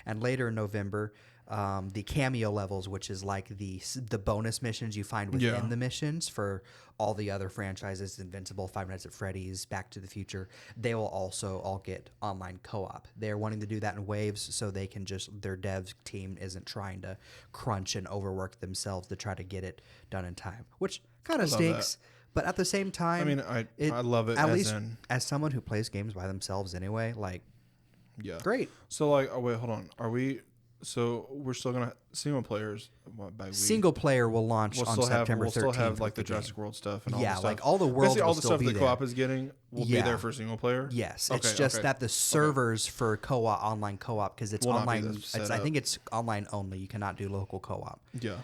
And later in November, the cameo levels, which is like the bonus missions you find within the missions for all the other franchises, Invincible, Five Nights at Freddy's, Back to the Future, they will also all get online co-op. They're wanting to do that in waves so they can their dev team isn't trying to crunch and overwork themselves to try to get it done in time, which kind of stinks. But at the same time, I mean, I love it. At least as someone who plays games by themselves anyway, great. So wait, hold on. Are we So we're still gonna single players by week. Single player will launch on September 13th. We'll still have like the Jurassic World stuff and all the stuff. like all the worlds all will the still stuff be the there. co-op is getting will be there for single player. Yes, okay, it's just that the servers for co-op, online co-op, because it's online. I think it's online only. You cannot do local co-op. Yeah.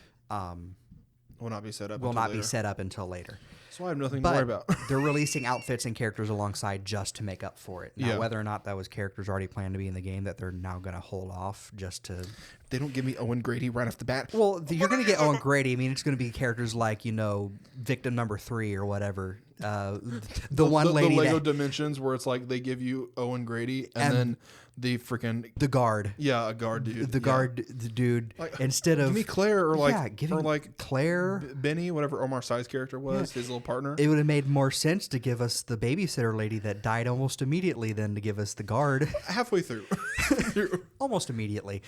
Will not be set up. Be set up until later. So I have nothing to worry about. They're releasing outfits and characters alongside just to make up for it. Now, whether or not that was characters already planned to be in the game that they're now going to hold off just to... They don't give me Owen Grady right off the bat. Well, you're going to get Owen Grady. I mean, it's going to be characters like, Victim Number 3 or whatever. The one lady... The Lego Dimensions where it's like they give you Owen Grady and then the freaking... The guard. Yeah, a guard dude. The guard dude. Like, instead of... Give me Claire or Claire... Benny, whatever Omar Sy's character was, his little partner. It would have made more sense to give us the babysitter lady that died almost immediately than to give us the guard. Halfway through. Almost immediately.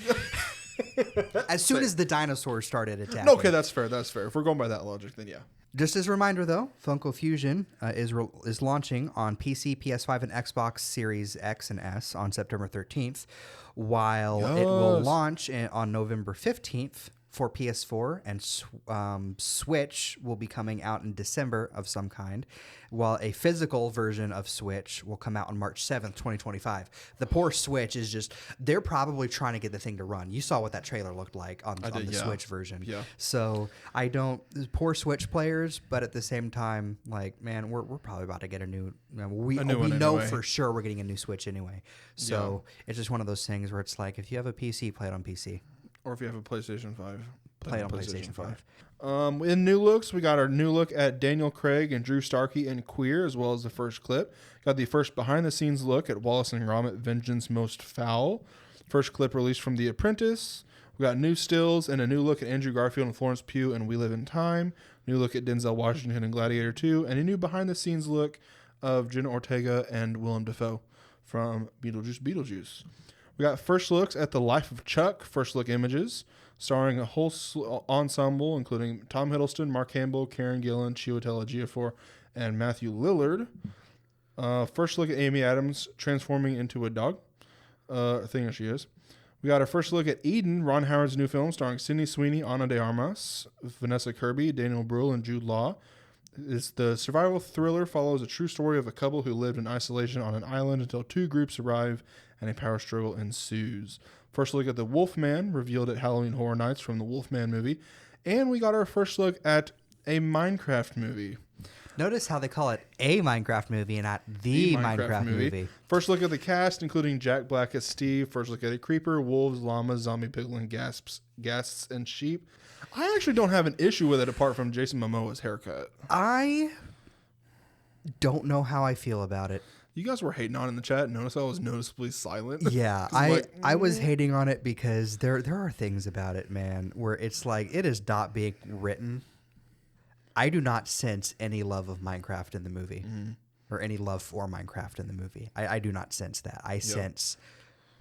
As soon as the dinosaurs started attacking. Okay, that's fair. That's fair. If we're going by that logic, then yeah. Just as a reminder, though, Funko Fusion is launching on PC, PS5, and Xbox Series X and S on September 13th, while it will launch on November 15th for PS4, and Switch will be coming out in December of some kind, while a physical version of Switch will come out on March 7th, 2025. The poor Switch is just, they're probably trying to get the thing to run. You saw what that trailer looked like on the Switch version. Yeah. So poor Switch players, but at the same time, like, man, we're probably about to get a new, we know for sure we're getting a new Switch anyway. So it's just one of those things where it's like, if you have a PC, play it on PC. Or if you have a PlayStation 5. Play it on PlayStation 5. In new looks, we got our new look at Daniel Craig and Drew Starkey in Queer, as well as the first clip. Got the first behind-the-scenes look at Wallace and Gromit, Vengeance Most Foul. First clip released from The Apprentice. We got new stills and a new look at Andrew Garfield and Florence Pugh in We Live in Time. New look at Denzel Washington in Gladiator 2. And a new behind-the-scenes look of Jenna Ortega and Willem Dafoe from Beetlejuice Beetlejuice. We got first looks at The Life of Chuck, first look images, starring a whole ensemble, including Tom Hiddleston, Mark Hamill, Karen Gillan, Chiwetel Ejiofor, and Matthew Lillard. First look at Amy Adams transforming into a dog, thing as she is. We got our first look at Eden, Ron Howard's new film, starring Sydney Sweeney, Ana de Armas, Vanessa Kirby, Daniel Bruhl, and Jude Law. The survival thriller follows a true story of a couple who lived in isolation on an island until two groups arrive and a power struggle ensues. First look at The Wolfman, revealed at Halloween Horror Nights from the Wolfman movie. And we got our first look at a Minecraft movie. Notice how they call it a Minecraft movie and not the Minecraft movie. First look at the cast, including Jack Black as Steve. First look at a creeper, wolves, llamas, zombie piglin, ghasts, and sheep. I actually don't have an issue with it apart from Jason Momoa's haircut. I don't know how I feel about it. You guys were hating on it in the chat. Notice I was noticeably silent. Yeah, I was hating on it because there are things about it, man, where it's like it is not being written. I do not sense any love of Minecraft in the movie, or any love for Minecraft in the movie. I do not sense that. I sense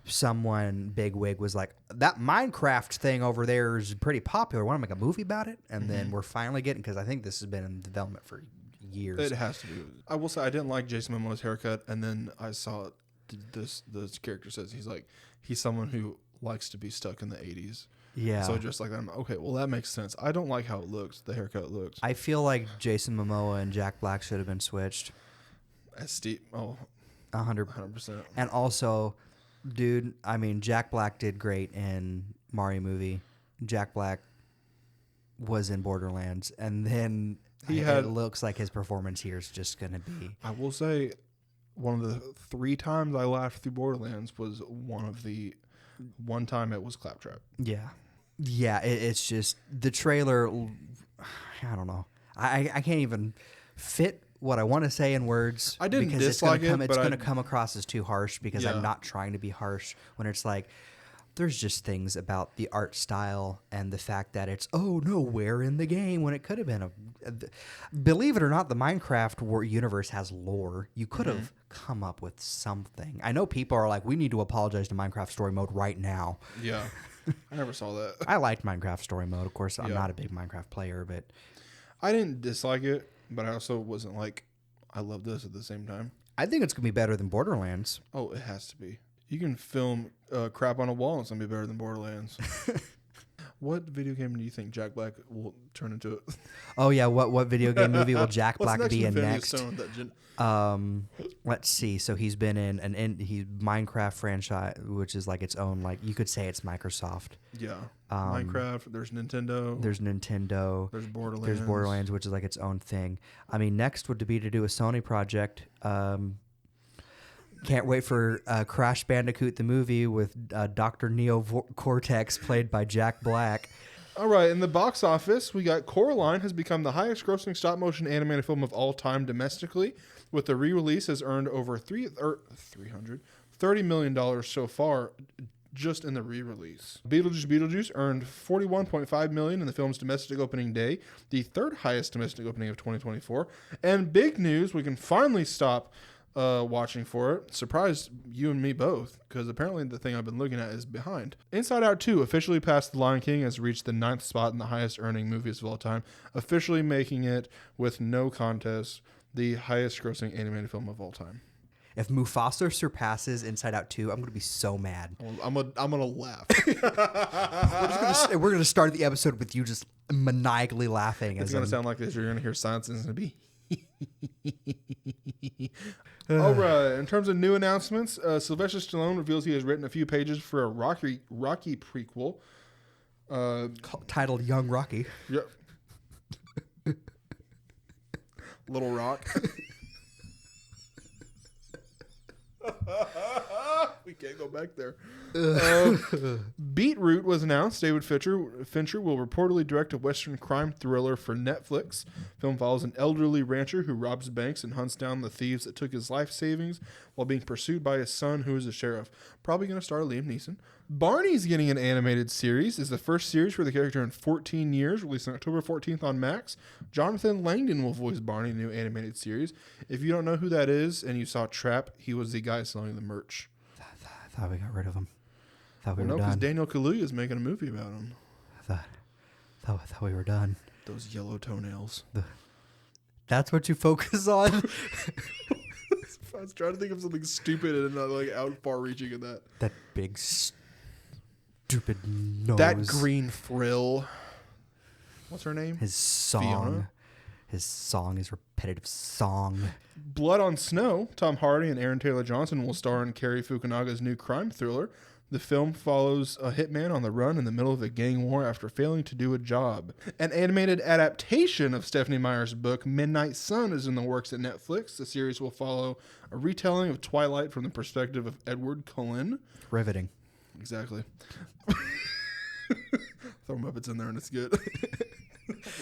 someone bigwig was like, that Minecraft thing over there is pretty popular. Want to make a movie about it? And then we're finally getting, because I think this has been in development for years. It has to be. I will say I didn't like Jason Momoa's haircut, and then I saw this character says he's someone who likes to be stuck in the 80s. Yeah. So just like that, I'm okay, well that makes sense. I don't like how it looks, the haircut looks. I feel like Jason Momoa and Jack Black should have been switched. As Steve, 100%. And also, dude, I mean, Jack Black did great in Mario movie. Jack Black was in Borderlands, and then it looks like his performance here is just going to be... I will say, one of the 3 times I laughed through Borderlands was one time it was Claptrap. Yeah. Yeah, it's just the trailer. I don't know. I can't even fit what I want to say in words. I didn't dislike it, it's going to come across as too harsh because I'm not trying to be harsh. When it's like, there's just things about the art style and the fact that it's nowhere in the game when it could have been believe it or not, the Minecraft universe has lore. You could have come up with something. I know people are like, we need to apologize to Minecraft Story Mode right now. Yeah. I never saw that. I liked Minecraft Story Mode. Of course, I'm not a big Minecraft player, but I didn't dislike it, but I also wasn't like, I love this at the same time. I think it's going to be better than Borderlands. Oh, it has to be. You can film crap on a wall and it's going to be better than Borderlands. What video game do you think Jack Black will turn into? Oh yeah, what video game movie will Jack What's Black be in Infinity next? Stone Let's see. So he's been in he Minecraft franchise, which is like its own, like you could say it's Microsoft. Yeah. Minecraft. There's Nintendo. There's Nintendo. There's Borderlands. There's Borderlands, which is like its own thing. I mean, next would be to do a Sony project. Can't wait for Crash Bandicoot the movie with Dr. Neo Cortex played by Jack Black. All right, in the box office, we got Coraline has become the highest grossing stop motion animated film of all time domestically. With the re-release has earned over $30 million so far just in the re-release. Beetlejuice Beetlejuice earned $41.5 million in the film's domestic opening day, the third highest domestic opening of 2024. And big news, we can finally stop watching for it. Surprised you and me both, because apparently the thing I've been looking at is behind. Inside Out 2 officially passed The Lion King, has reached the 9th spot in the highest earning movies of all time, officially making it, with no contest, the highest grossing animated film of all time. If Mufasa surpasses Inside Out 2, I'm going to be so mad. I'm gonna laugh. We're gonna start the episode with you just maniacally laughing. It's gonna sound like this. You're gonna hear silence and it's gonna be all right. In terms of new announcements, Sylvester Stallone reveals he has written a few pages for a Rocky prequel titled Young Rocky. Yep. Little Rock. We can't go back there. Beetroot was announced. David Fincher will reportedly direct a Western crime thriller for Netflix. Film follows an elderly rancher who robs banks and hunts down the thieves that took his life savings while being pursued by his son, who is a sheriff. Probably going to star Liam Neeson. Barney's getting an animated series. It's the first series for the character in 14 years, released on October 14th on Max. Jonathan Langdon will voice Barney in the new animated series. If you don't know who that is and you saw Trap, he was the guy selling the merch. I thought we got rid of him. Thought we were no, because done. Daniel Kaluuya is making a movie about him. I thought we were done. Those yellow toenails. That's what you focus on? I was trying to think of something stupid and not like out far reaching in that. That big stupid nose. That green frill. What's her name? His song. Fiona? His song, his repetitive song. Blood on Snow. Tom Hardy and Aaron Taylor Johnson will star in Cary Fukunaga's new crime thriller. The film follows a hitman on the run in the middle of a gang war after failing to do a job. An animated adaptation of Stephenie Meyer's book, Midnight Sun, is in the works at Netflix. The series will follow a retelling of Twilight from the perspective of Edward Cullen. Riveting. Exactly. Throw Muppets in there and it's good.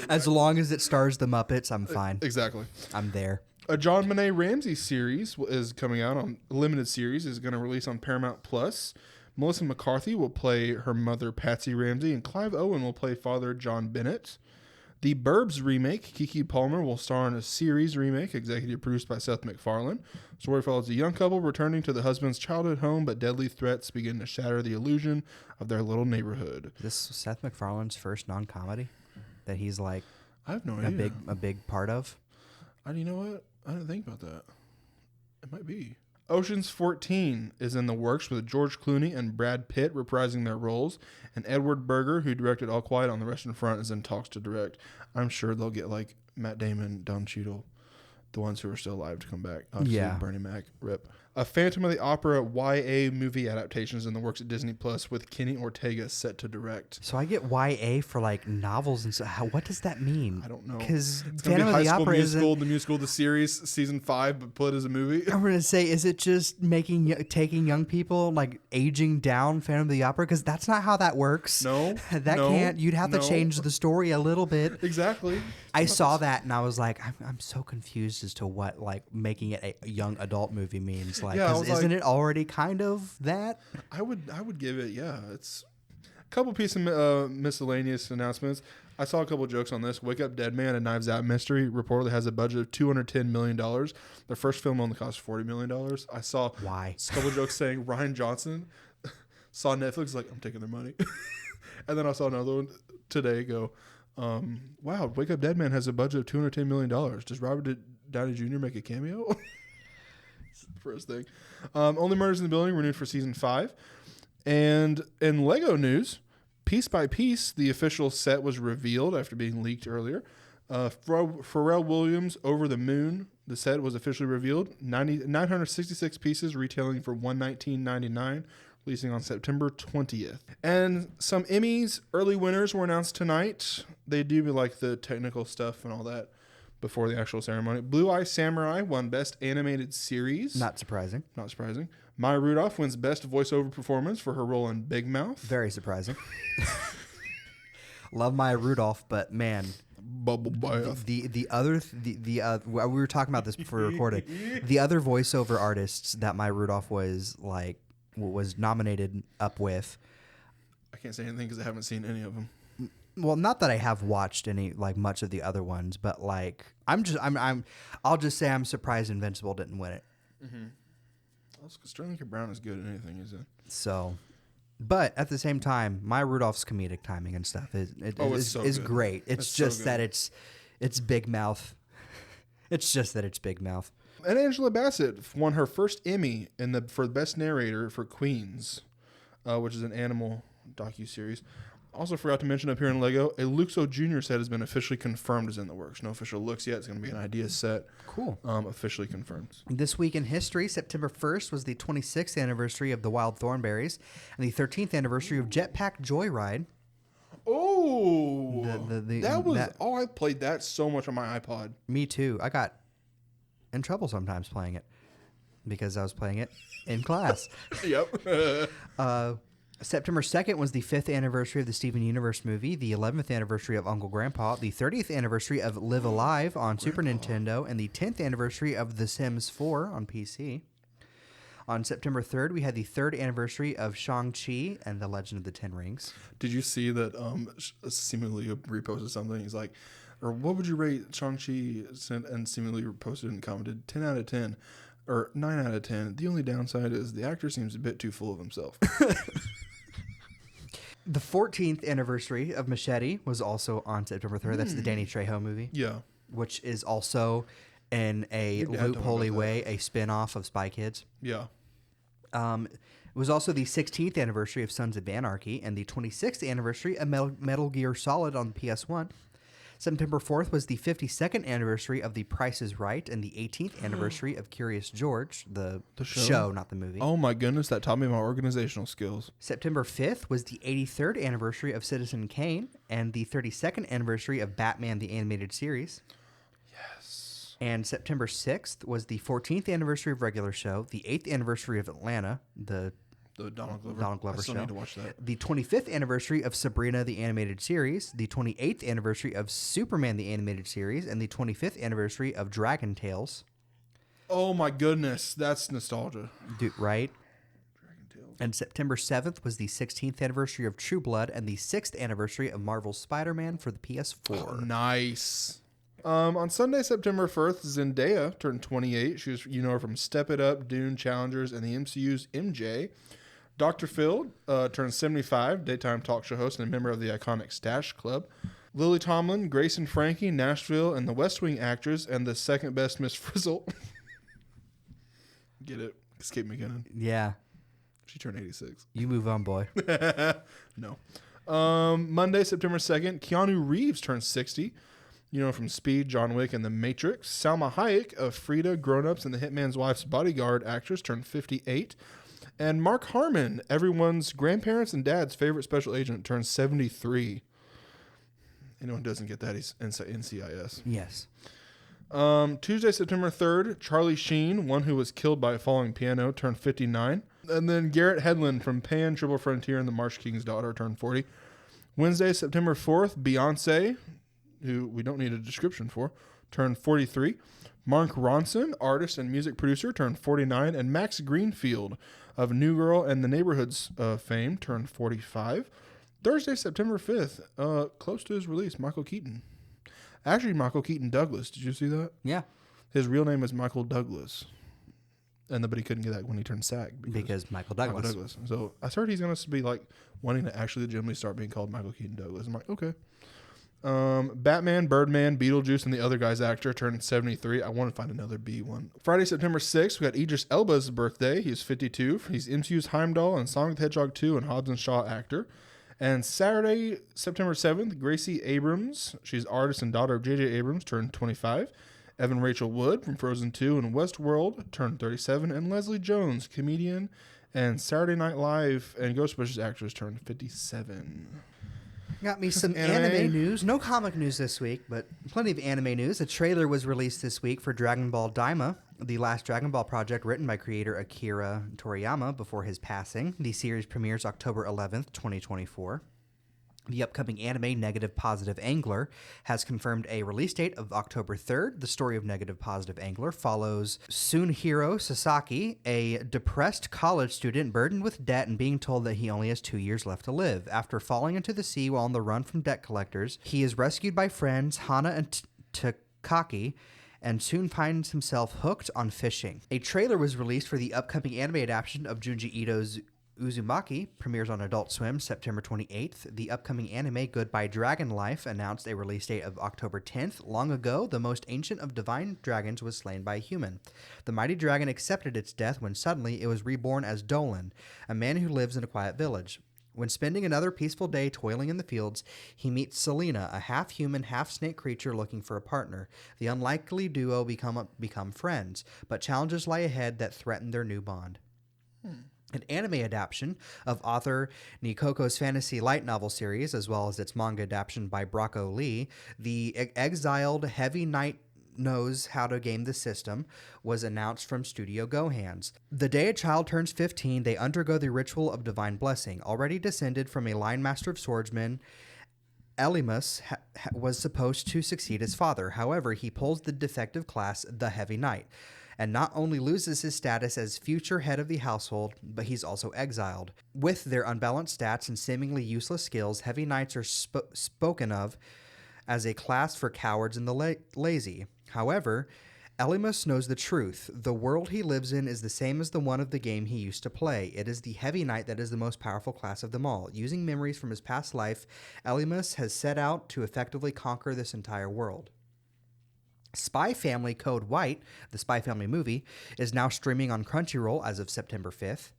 As long as it stars the Muppets, I'm fine. Exactly. I'm there. A John Benet Ramsey series is coming out on limited series, is going to release on Paramount Plus. Melissa McCarthy will play her mother, Patsy Ramsey, and Clive Owen will play father, John Bennett. The Burbs remake, Keke Palmer will star in a series remake, executive produced by Seth MacFarlane. Story follows a young couple returning to the husband's childhood home, but deadly threats begin to shatter the illusion of their little neighborhood. This Seth MacFarlane's first non-comedy that he's like I have no idea. A big part of. You know what? I didn't think about that. It might be. Ocean's 14 is in the works with George Clooney and Brad Pitt reprising their roles. And Edward Berger, who directed All Quiet on the Western Front, is in talks to direct. I'm sure they'll get like Matt Damon, Don Cheadle, the ones who are still alive to come back. Obviously, Yeah. Bernie Mac, rip. A Phantom of the Opera YA movie adaptation is in the works at Disney Plus with Kenny Ortega set to direct. So I get YA for like novels and so. What does that mean? I don't know. Because It's going to Phantom be of High the School Opera Musical, isn't. the musical, the series, season 5, but put as a movie. I'm gonna say, is it just taking young people like aging down Phantom of the Opera? Because that's not how that works. No. that no, can't. You'd have to no. change the story a little bit. Exactly. I saw that and I was like, I'm so confused as to what like making it a young adult movie means. Like, Yeah, I 'cause was isn't like- it already kind of that? I would give it, yeah. It's a couple pieces of miscellaneous announcements. I saw a couple jokes on this. Wake Up Dead Man, a Knives Out mystery, reportedly has a budget of $210 million. Their first film only cost $40 million. I saw Why? a couple jokes saying Ryan Johnson saw Netflix like, I'm taking their money. And then I saw another one today go, wow, Wake Up Dead Man has a budget of $210 million. Does Robert Downey Jr. make a cameo? First thing. Only Murders in the Building renewed for season 5. And in Lego news, piece by piece, the official set was revealed after being leaked earlier. Pharrell Williams' Over the Moon, the set was officially revealed. 966 pieces retailing for $119.99, releasing on September 20th. And some Emmys early winners were announced tonight. They do like the technical stuff and all that before the actual ceremony. Blue Eye Samurai won Best Animated Series. Not surprising. Not surprising. Maya Rudolph wins Best Voiceover Performance for her role in Big Mouth. Very surprising. Love Maya Rudolph, but man, Bubble Bath. the other we were talking about this before we recorded. The other voiceover artists that Maya Rudolph was nominated up with. I can't say anything because I haven't seen any of them. Well, not that I have watched any much of the other ones, but I'll just say I'm surprised Invincible didn't win it. Mm-hmm. Well, Sterling K. Brown is good at anything he's in. So, but at the same time, Maya Rudolph's comedic timing and stuff is great. It's just that it's Big Mouth. It's just that it's Big Mouth. And Angela Bassett won her first Emmy for Best Narrator for Queens, which is an animal docuseries. Also forgot to mention up here in Lego, a Luxo Jr. set has been officially confirmed as in the works. No official looks yet. It's going to be an idea set. Cool. Officially confirmed. This week in history, September 1st was the 26th anniversary of the Wild Thornberrys and the 13th anniversary of Jetpack Joyride. Oh, I played that so much on my iPod. Me too. I got in trouble sometimes playing it because I was playing it in class. Yep. September 2nd was the 5th anniversary of the Steven Universe movie, the 11th anniversary of Uncle Grandpa, the 30th anniversary of Live Alive on Super Nintendo, and the 10th anniversary of The Sims 4 on PC. On September 3rd, we had the 3rd anniversary of Shang-Chi and the Legend of the Ten Rings. Did you see that seemingly reposted something? He's like, or what would you rate Shang-Chi? And seemingly reposted and commented 10 out of 10 or 9 out of 10. The only downside is the actor seems a bit too full of himself. The 14th anniversary of Machete was also on September 3rd. That's the Danny Trejo movie. Yeah. Which is also, in a loopholey way, a spin-off of Spy Kids. Yeah. It was also the 16th anniversary of Sons of Anarchy and the 26th anniversary of Metal Gear Solid on the PS1. September 4th was the 52nd anniversary of The Price is Right and the 18th anniversary of Curious George, the show, not the movie. Oh my goodness, that taught me my organizational skills. September 5th was the 83rd anniversary of Citizen Kane and the 32nd anniversary of Batman the Animated Series. Yes. And September 6th was the 14th anniversary of Regular Show, the 8th anniversary of Atlanta, the Donald Glover I still show. need to watch that. The 25th anniversary of Sabrina the Animated Series, the 28th anniversary of Superman the Animated Series, and the 25th anniversary of Dragon Tales. Oh my goodness, that's nostalgia. Dude, right? Dragon Tales. And September 7th was the 16th anniversary of True Blood and the 6th anniversary of Marvel's Spider-Man for the PS4. Oh, nice. On Sunday, September 1st, Zendaya turned 28. She was, her from Step It Up, Dune, Challengers, and the MCU's MJ. Dr. Phil turned 75, daytime talk show host and a member of the iconic Stash Club. Lily Tomlin, Grace and Frankie, Nashville, and the West Wing actress, and the second best Miss Frizzle. Get it? Escape McKinnon. Yeah. She turned 86. You move on, boy. No. Monday, September 2nd, Keanu Reeves turned 60. From Speed, John Wick, and The Matrix. Salma Hayek of Frida, Grown Ups, and The Hitman's Wife's Bodyguard actress turned 58. And Mark Harmon, everyone's grandparents' and dad's favorite special agent, turned 73. Anyone who doesn't get that, he's NCIS. Yes. Tuesday, September 3rd, Charlie Sheen, one who was killed by a falling piano, turned 59. And then Garrett Hedlund from Pan, Triple Frontier, and The Marsh King's Daughter turned 40. Wednesday, September 4th, Beyonce, who we don't need a description for, turned 43. Mark Ronson, artist and music producer, turned 49. And Max Greenfield of New Girl and the Neighborhoods fame turned 45. Thursday, September 5th, close to his release, Michael Keaton. Actually, Michael Keaton Douglas. Did you see that? Yeah. His real name is Michael Douglas. But he couldn't get that when he turned SAG. Because Michael Douglas. So I heard he's going to be like wanting to actually legitimately start being called Michael Keaton Douglas. I'm like, okay. Batman, Birdman, Beetlejuice, and the other guy's actor turned 73. I want to find another B one. Friday, September 6th, we got Idris Elba's birthday. He's 52. He's MCU's Heimdall and Sonic the Hedgehog 2 and Hobbs and Shaw actor. And Saturday, September 7th, Gracie Abrams, she's artist and daughter of J.J. Abrams, turned 25. Evan Rachel Wood from Frozen 2 and Westworld turned 37. And Leslie Jones, comedian and Saturday Night Live and Ghostbusters actress, turned 57. Got me some anime news. No comic news this week, but plenty of anime news. A trailer was released this week for Dragon Ball Daima, the last Dragon Ball project written by creator Akira Toriyama before his passing. The series premieres October 11th, 2024. The upcoming anime Negative Positive Angler has confirmed a release date of October 3rd. The story of Negative Positive Angler follows Sunhiro Sasaki, a depressed college student burdened with debt and being told that he only has 2 years left to live. After falling into the sea while on the run from debt collectors, he is rescued by friends Hana and Takaki, and soon finds himself hooked on fishing. A trailer was released for the upcoming anime adaptation of Junji Ito's Uzumaki, premieres on Adult Swim September 28th. The upcoming anime Goodbye Dragon Life announced a release date of October 10th. Long ago, the most ancient of divine dragons was slain by a human. The mighty dragon accepted its death when suddenly it was reborn as Dolan, a man who lives in a quiet village. When spending another peaceful day toiling in the fields, he meets Selena, a half-human, half-snake creature looking for a partner. The unlikely duo become friends, but challenges lie ahead that threaten their new bond. An anime adaptation of author Nikoko's fantasy light novel series, as well as its manga adaptation by Brocco Lee, the exiled Heavy Knight knows how to game the system, was announced from Studio Gohans. The day a child turns 15, they undergo the ritual of divine blessing. Already descended from a line master of swordsmen, Elymas was supposed to succeed his father. However, he pulls the defective class, the Heavy Knight, and not only loses his status as future head of the household, but he's also exiled. With their unbalanced stats and seemingly useless skills, Heavy Knights are spoken of as a class for cowards and the lazy. However, Elymas knows the truth. The world he lives in is the same as the one of the game he used to play. It is the Heavy Knight that is the most powerful class of them all. Using memories from his past life, Elymas has set out to effectively conquer this entire world. Spy Family Code White, the Spy Family movie, is now streaming on Crunchyroll as of September 5th.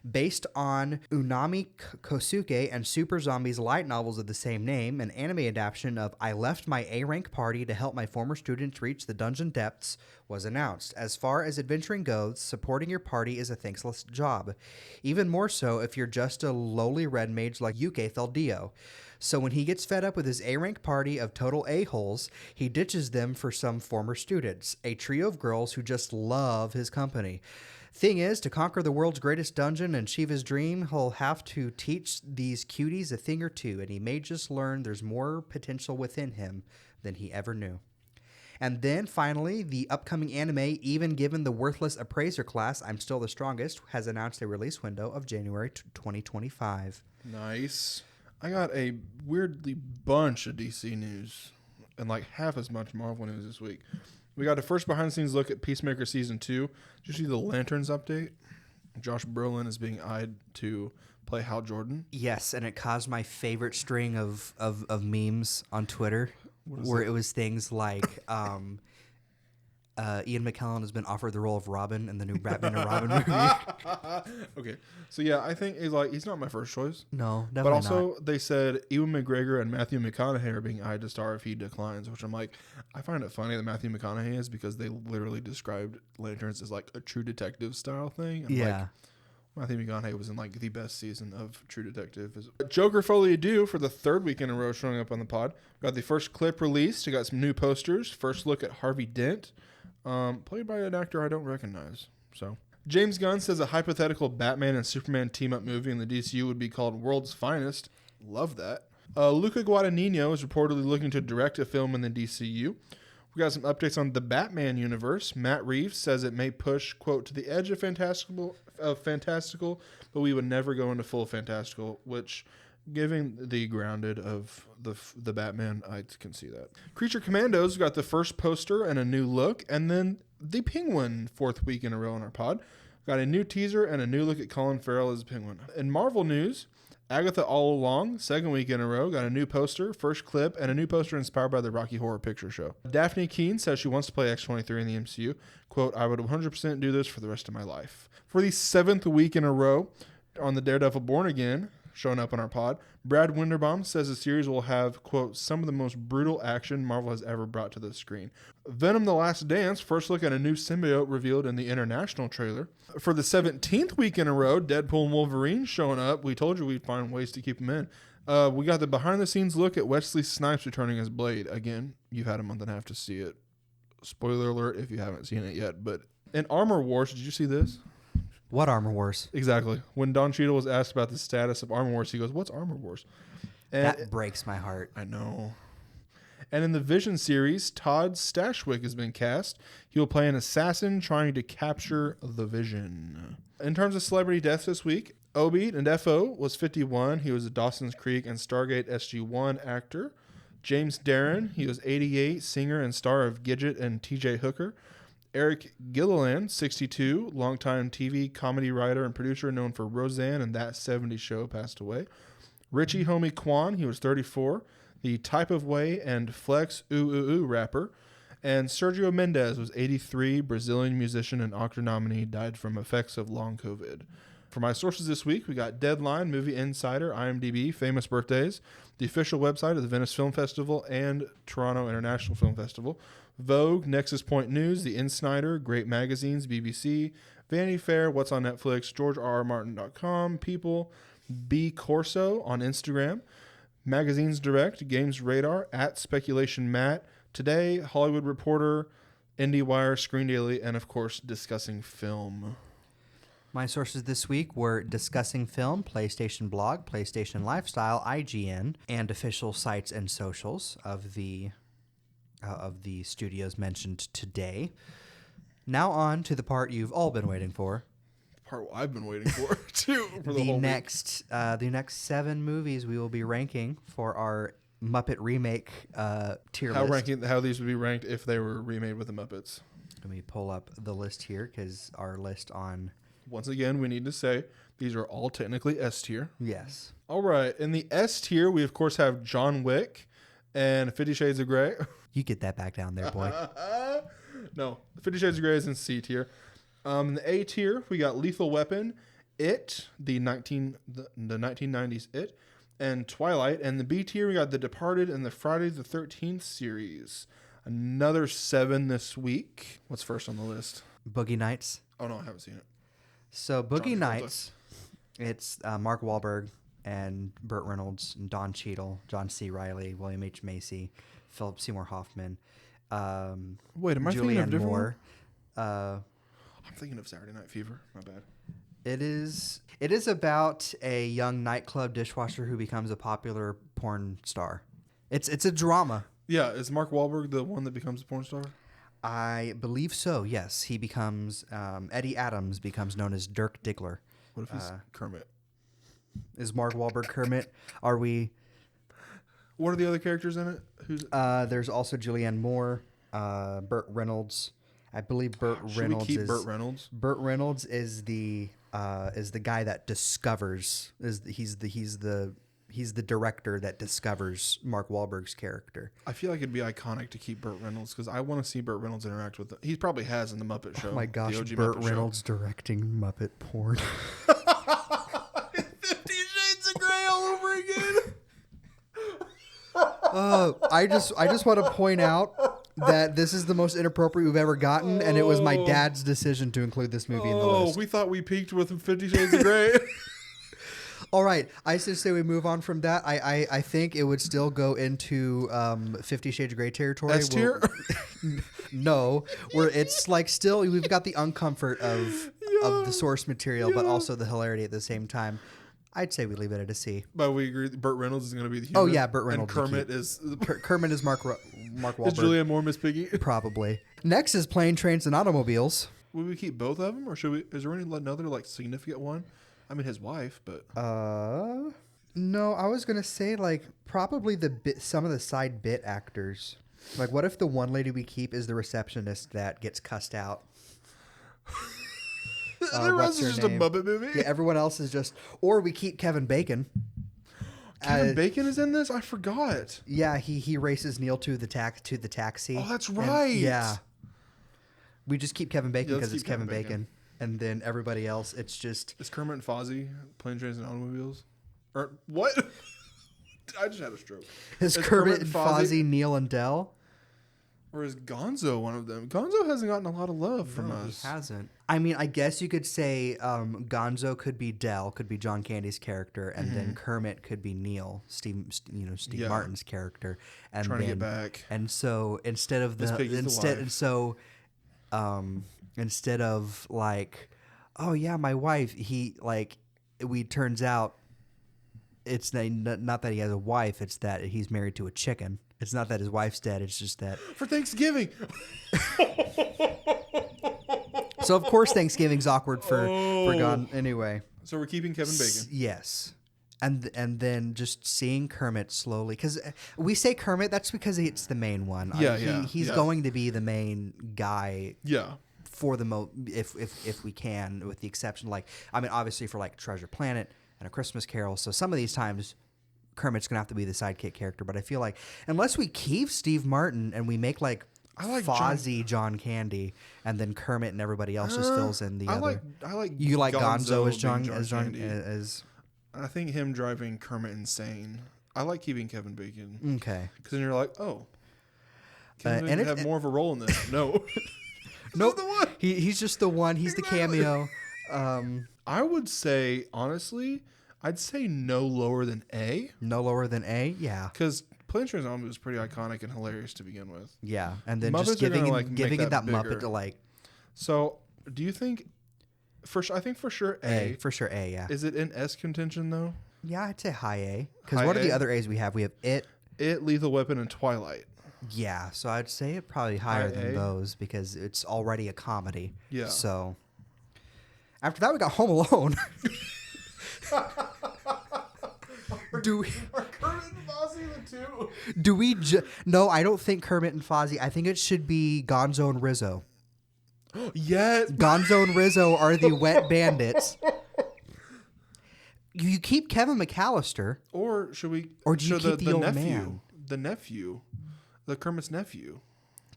Based on Unami Kosuke and Super Zombie's light novels of the same name, an anime adaptation of I Left My A-Rank Party to Help My Former Students Reach the Dungeon Depths was announced. As far as adventuring goes, supporting your party is a thankless job. Even more so if you're just a lowly red mage like Yuke Thaldio. So when he gets fed up with his A-rank party of total a-holes, he ditches them for some former students, a trio of girls who just love his company. Thing is, to conquer the world's greatest dungeon and achieve his dream, he'll have to teach these cuties a thing or two, and he may just learn there's more potential within him than he ever knew. And then, finally, the upcoming anime, even given the worthless appraiser class, I'm Still the Strongest, has announced a release window of January 2025. Nice. I got a weirdly bunch of DC news and like half as much Marvel news this week. We got a first behind-the-scenes look at Peacemaker Season 2. Did you see the Lanterns update? Josh Brolin is being eyed to play Hal Jordan. Yes, and it caused my favorite string of memes on Twitter, where it was things like Ian McKellen has been offered the role of Robin in the new Batman and Robin movie. Okay, so yeah, I think he's not my first choice. No, definitely but also not. They said Ewan McGregor and Matthew McConaughey are being eyed to star if he declines, which I'm like, I find it funny that Matthew McConaughey is, because they literally described Lanterns as like a True Detective style thing. And yeah. Matthew McConaughey was in like the best season of True Detective. Joker Folie Ado for the third week in a row showing up on the pod. Got the first clip released. We got some new posters. First look at Harvey Dent, played by an actor I don't recognize. So James Gunn says a hypothetical Batman and Superman team-up movie in the DCU would be called World's Finest. Love that. Luca Guadagnino is reportedly looking to direct a film in the DCU. We got some updates on the Batman universe. Matt Reeves says it may push, quote, to the edge of fantastical, but we would never go into full fantastical, which, given the grounded of the Batman, I can see that. Creature Commandos got the first poster and a new look, and then the Penguin, fourth week in a row on our pod. Got a new teaser and a new look at Colin Farrell as a Penguin. In Marvel news, Agatha All Along, second week in a row, got a new poster, first clip, and a new poster inspired by the Rocky Horror Picture Show. Daphne Keane says she wants to play X-23 in the MCU. Quote, I would 100% do this for the rest of my life. For the 7th week in a row on the Daredevil Born Again, showing up on our pod, Brad Winderbaum says the series will have, quote, some of the most brutal action Marvel has ever brought to the screen. Venom The Last Dance, first look at a new symbiote revealed in the international trailer. For the 17th week in a row, Deadpool and Wolverine showing up. We told you we'd find ways to keep them in. We got the behind-the-scenes look at Wesley Snipes returning as Blade. Again, you've had a month and a half to see it. Spoiler alert if you haven't seen it yet. But in Armor Wars, did you see this? What Armor Wars? Exactly. When Don Cheadle was asked about the status of Armor Wars, he goes, what's Armor Wars? And That breaks my heart. I know. And in the Vision series, Todd Stashwick has been cast. He will play an assassin trying to capture the Vision. In terms of celebrity deaths this week, Obi Ndefo was 51. He was a Dawson's Creek and Stargate SG-1 actor. James Darren, he was 88, singer and star of Gidget and TJ Hooker. Eric Gilliland, 62, longtime TV comedy writer and producer known for Roseanne and That 70s Show, passed away. Richie Homie Kwan, he was 34, the Type of Way and Flex Ooh Ooh Ooh rapper. And Sergio Mendes was 83, Brazilian musician and Oscar nominee, died from effects of long COVID. For my sources this week, we got Deadline, Movie Insider, IMDb, Famous Birthdays, the official website of the Venice Film Festival and Toronto International Film Festival, Vogue, Nexus Point News, The Insider, Great Magazines, BBC, Vanity Fair, What's on Netflix, GeorgeRRMartin.com, People, B Corso on Instagram, Magazines Direct, Games Radar, at Speculation Matt, Today, Hollywood Reporter, IndieWire, Screen Daily, and of course, Discussing Film. My sources this week were Discussing Film, PlayStation Blog, PlayStation Lifestyle, IGN, and official sites and socials of the studios mentioned today. Now on to the part you've all been waiting for. The part I've been waiting for, too. For The next 7 movies we will be ranking for our Muppet remake tier list. How these would be ranked if they were remade with the Muppets. Let me pull up the list here because our list on... Once again, we need to say these are all technically S tier. Yes. All right. In the S tier, we of course have John Wick and 50 Shades of Grey. You get that back down there, boy. No, 50 Shades of Grey is in C tier. In the A tier, we got Lethal Weapon, It, the 1990s It, and Twilight. And the B tier, we got The Departed and the Friday the 13th series. Another 7 this week. What's first on the list? Boogie Nights. Oh, no, I haven't seen it. So Boogie Nights, it's Mark Wahlberg and Burt Reynolds and Don Cheadle, John C. Reilly, William H. Macy, Philip Seymour Hoffman, Wait, am I thinking of Julianne different Moore. I'm thinking of Saturday Night Fever. My bad. It is about a young nightclub dishwasher who becomes a popular porn star. It's a drama. Yeah, is Mark Wahlberg the one that becomes a porn star? I believe so, yes. He becomes, Eddie Adams becomes known as Dirk Diggler. What if he's Kermit? Is Mark Wahlberg Kermit? Are we... What are the other characters in it? There's also Julianne Moore, Burt Reynolds. I believe Burt Reynolds we keep Burt Reynolds? Burt Reynolds is the guy that discovers... He's the director that discovers Mark Wahlberg's character. I feel like it'd be iconic to keep Burt Reynolds because I want to see Burt Reynolds interact with them. He probably has in the Muppet Show. Oh my gosh, the OG Burt Muppet Reynolds directing Muppet porn. 50 Shades of Grey all over again. I just want to point out that this is the most inappropriate we've ever gotten, and it was my dad's decision to include this movie in the list. We thought we peaked with 50 Shades of Grey. All right, I should say we move on from that. I think it would still go into 50 Shades of Grey territory. S tier? No, where it's like still we've got the uncomfort of the source material, but also the hilarity at the same time. I'd say we leave it at a C. But we agree Burt Reynolds is going to be the human. Oh yeah, Burt Reynolds. And Kermit is... Kermit is Mark Wahlberg. Is Julianne Moore Miss Piggy? Probably. Next is Plane, Trains, and Automobiles. Will we keep both of them, or should we? Is there another like significant one? I mean, his wife, but... No, I was going to say, like, probably some of the side bit actors. Like, what if the one lady we keep is the receptionist that gets cussed out? Everyone else what's her is just name? a Muppet movie. Yeah, everyone else is just. Or we keep Kevin Bacon. Kevin Bacon is in this. I forgot. Yeah, he races Neil to the taxi. Oh, that's And, right. yeah. We just keep Kevin Bacon Yeah, let's because it's keep Kevin Kevin Bacon. Bacon. And then everybody else, it's just. Is Kermit and Fozzie Planes, Trains, and Automobiles? Or what? I just had a stroke. Is Kermit and Fozzie, Neil and Del? Or is Gonzo one of them? Gonzo hasn't gotten a lot of love from No, us. he hasn't. I mean, I guess you could say Gonzo could be Del, could be John Candy's character, and then Kermit could be Neil, Steve Yeah. Martin's character, and Trying then, to get back. And so instead of Miss Piggy's the wife. instead of like, oh yeah, my wife, turns out it's not that he has a wife, it's that he's married to a chicken. It's not that his wife's dead. It's just that For Thanksgiving. So of course Thanksgiving's awkward for Gon anyway. So we're keeping Kevin Bacon. Yes. And then just seeing Kermit slowly, because we say Kermit, that's because it's the main one. He's going to be the main guy. Yeah. For the if we can, with the exception, obviously for like Treasure Planet and A Christmas Carol. So some of these times, Kermit's gonna have to be the sidekick character. But I feel like unless we keep Steve Martin and we make I like Fozzie, John Candy, and then Kermit and everybody else just fills in the other. I like You like Gonzo as John Candy. as I think him driving Kermit insane. I like keeping Kevin Bacon. okay. Because then you're like, oh, Kevin and Bacon have more of a role in this. No. Nope. the one. He's just the one. He's the cameo. I would say, honestly, I'd say no lower than A. No lower than A. Yeah. Because Planes, Trains, and Automobiles was pretty iconic and hilarious to begin with. Yeah, and then Muppets just are gonna, giving make it that bigger. Muppet to like. So, do you think? I think for sure A. For sure A. Yeah. Is it in S contention though? Yeah, I'd say high A. Because High what are the A? other A's we have? We have It. It, Lethal Weapon, and Twilight. Yeah, so I'd say it probably higher High than A? those because it's already a comedy. Yeah. So after that, we got Home Alone. Do we? Are Kermit and Fozzie the two? Do we? No, I don't think Kermit and Fozzie. I think it should be Gonzo and Rizzo. Yes. Gonzo and Rizzo are the wet bandits. You keep Kevin McAllister. Or should we? Or do you keep the old nephew? man? The nephew, the Kermit's nephew.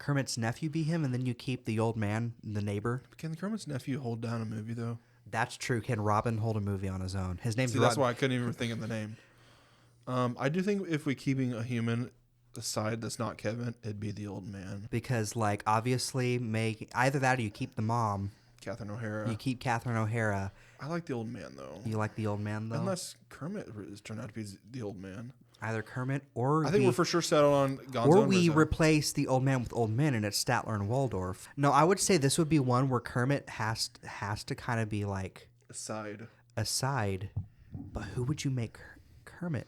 Kermit's nephew be him, and then you keep the old man, the neighbor. Can Kermit's nephew hold down a movie though? That's true. Can Robin hold a movie on his own? His name's See, Robin. that's why I couldn't even think of the name. I do think if we're keeping a human aside that's not Kevin, it'd be the old man. Because, obviously, make either that or you keep the mom. Catherine O'Hara. You keep Catherine O'Hara. I like the old man though. You like the old man though. Unless Kermit is turned out to be the old man. Either Kermit or I think we're for sure settled on Gonzo. or and we Rizzo. replace the old man with old men, and it's Statler and Waldorf. No, I would say this would be one where Kermit has to kind of be like aside. But who would you make Kermit?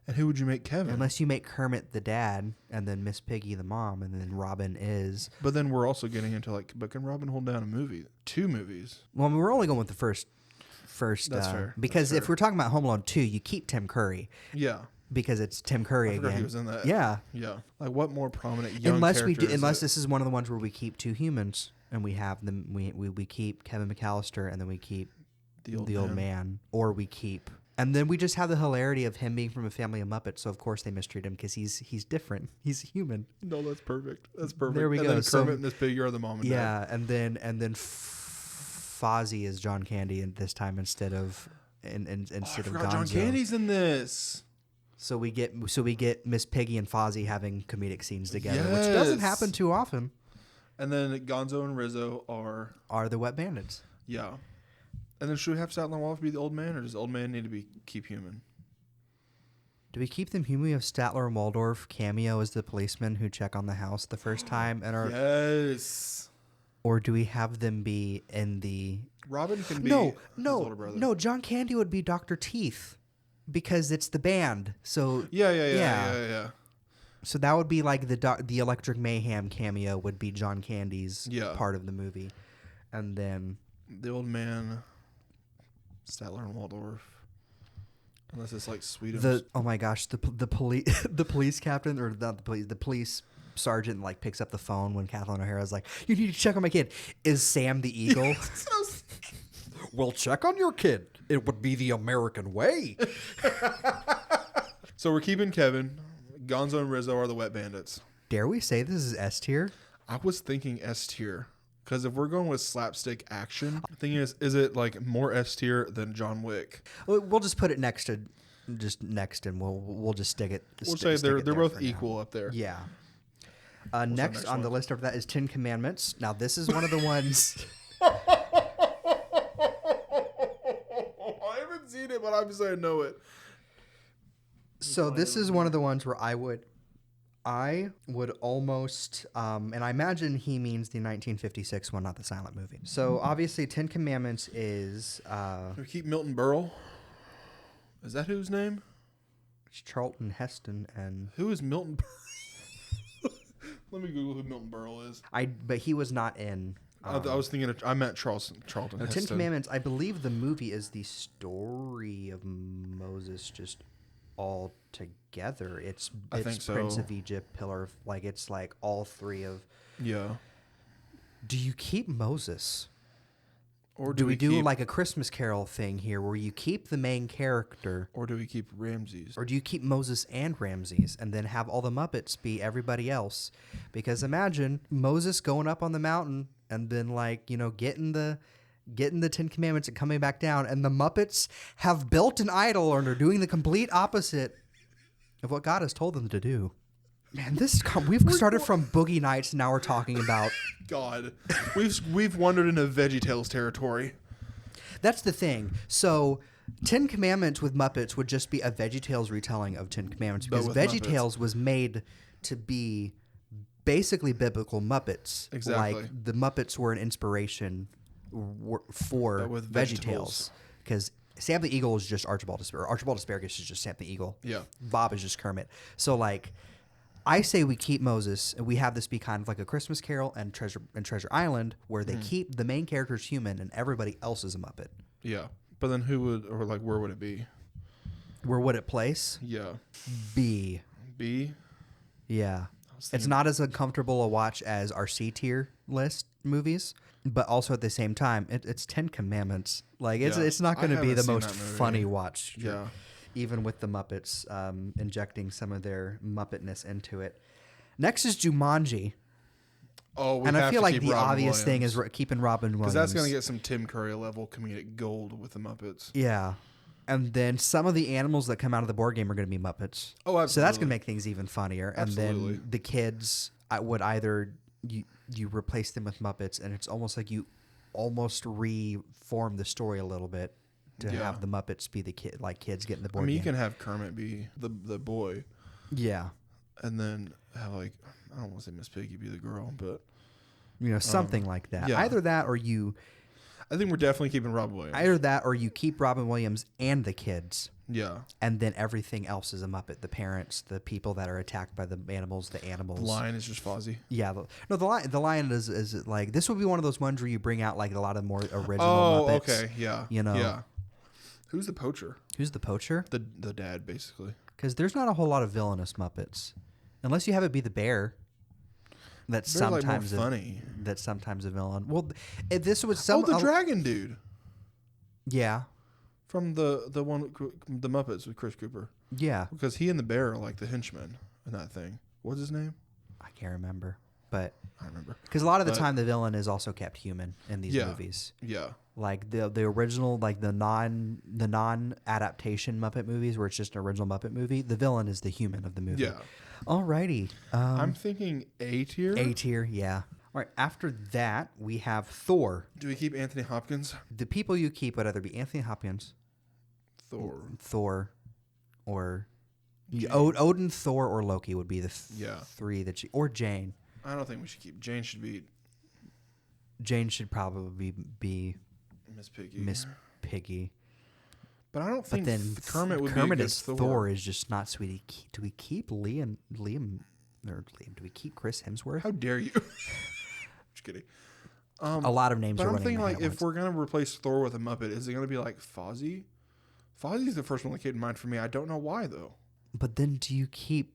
And who would you make Kevin? Unless you make Kermit the dad, and then Miss Piggy the mom, and then Robin is. But then we're also getting into but can Robin hold down a movie? 2 movies. Well, I mean, we're only going with the first. That's fair. Because That's if we're talking about Home Alone 2, you keep Tim Curry. Yeah. Because it's Tim Curry I forgot again. he was in that. Yeah. Yeah. Like what more prominent young Unless character is this is one of the ones where we keep 2 humans and we have them. We keep Kevin McAllister and then we keep the old man, or we keep. And then we just have the hilarity of him being from a family of Muppets, so of course they mistreat him because he's different. He's human. No, that's perfect. That's perfect. There we and go. Then So- Kermit and Miss Piggy are the mom and dad. Yeah, and then Fozzie is John Candy, and this time instead of instead I of forgot Gonzo. John Candy's in this. So we get Miss Piggy and Fozzie having comedic scenes together, which doesn't Yes. happen too often. And then Gonzo and Rizzo are The wet bandits. yeah. And then should we have Statler and Waldorf be the old man, or does the old man need to keep human? Do we keep them human? We have Statler and Waldorf cameo as the policemen who check on the house the first time, and are Yes. or do we have them be in the Robin can be his older brother. no? John Candy would be Dr. Teeth because it's the band. So Yeah. So that would be like the Electric Mayhem cameo would be John Candy's part of the movie, and then The old man, Statler and Waldorf. Unless it's like Sweetums. oh my gosh, the police the police captain, or not the police sergeant picks up the phone when Kathleen O'Hara's like, "You need to check on my kid." Is Sam the Eagle? Well, check on your kid. It would be the American way. So we're keeping Kevin. Gonzo and Rizzo are the wet bandits. Dare we say this is S tier? I was thinking S tier. Because if we're going with slapstick action, the thing is it like more S tier than John Wick? We'll just put it next, and we'll just stick it. We'll say they're both equal now. up there. Yeah. Next on the list of that is 10 Commandments. Now this is one of the ones. I haven't seen it, but I'm saying I know it. So this is one of the ones where I would almost, and I imagine he means the 1956 one, not the silent movie. So obviously 10 Commandments is... we keep Milton Berle. Is that whose name? It's Charlton Heston and... Who is Milton Berle? Let me Google who Milton Berle is. But he was not in... I was thinking I meant Charlton Heston. 10 Commandments, I believe the movie is the story of Moses just all together. It's I think so. Prince of Egypt, Pillar of... Like, it's like all three of... Yeah. Do you keep Moses? Or do we do like a Christmas Carol thing here where you keep the main character? Or do we keep Ramses? Or do you keep Moses and Ramses and then have all the Muppets be everybody else? Because imagine Moses going up on the mountain and then getting the 10 Commandments and coming back down, and the Muppets have built an idol and are doing the complete opposite of what God has told them to do. Man, we've started from Boogie Nights and now we're talking about... God. We've wandered into VeggieTales territory. That's the thing. So 10 Commandments with Muppets would just be a VeggieTales retelling of 10 Commandments, because VeggieTales was made to be basically biblical Muppets. Exactly. Like the Muppets were an inspiration for VeggieTales, because Sam the Eagle is just Archibald Asparagus. Archibald Asparagus is just Sam the Eagle. Yeah. Bob is just Kermit. So like, I say we keep Moses, and we have this be kind of like a Christmas Carol and Treasure Island, where they keep the main characters human and everybody else is a Muppet. Yeah, but then where would it be? Where would it place? Yeah. B. Yeah. It's not as uncomfortable a watch as our C tier list movies, but also at the same time, it's 10 Commandments. Like it's not going to be the most funny watch. Yeah. Even with the Muppets injecting some of their Muppetness into it. Next is Jumanji. Oh, and I feel like the obvious thing is keeping Robin Williams. Because that's going to get some Tim Curry level comedic gold with the Muppets. Yeah. And then some of the animals that come out of the board game are going to be Muppets. Oh, absolutely. So that's going to make things even funnier. Absolutely. And then the kids, I would either you replace them with Muppets, and it's almost like you almost reform the story a little bit to have the Muppets be the kids getting the board game. You can have Kermit be the boy. Yeah. And then have I don't want to say Miss Piggy be the girl, but something like that. Yeah. Either that or you... I think we're definitely keeping Robin Williams. Either that or you keep Robin Williams and the kids. Yeah. And then everything else is a Muppet. The parents, the people that are attacked by the animals, the animals. The lion is just Fozzie. Yeah. The lion is like... This would be one of those ones where you bring out like a lot of more original Muppets. Oh, okay. Yeah. Yeah. Who's the poacher? Who's the poacher? The dad, basically. Because there's not a whole lot of villainous Muppets. Unless you have it be the bear. That's sometimes funny. That's sometimes a villain. Well, this was the dragon dude. Yeah. From the Muppets with Chris Cooper. Yeah. Because he and the bear are like the henchmen in that thing. What's his name? I can't remember. But I remember. Because a lot of the time the villain is also kept human in these movies. Yeah. Like the original, like the non adaptation Muppet movies where it's just an original Muppet movie, the villain is the human of the movie. Yeah. Alrighty. I'm thinking A tier. A tier, yeah. All right. After that, we have Thor. Do we keep Anthony Hopkins? The people you keep would either be Anthony Hopkins, Thor, or Odin, Thor, or Loki would be the three that or Jane. I don't think we should keep Jane. Jane should probably be Miss Piggy. But I don't think Kermit would be a good Thor is just not sweet. Do we keep Liam? Do we keep Chris Hemsworth? How dare you? Just kidding. A lot of names but are I'm running thinking in my head if we're going to replace Thor with a Muppet, is it going to be like Fozzie? Fozzie's the first one that came to mind for me. I don't know why, though. But then do you keep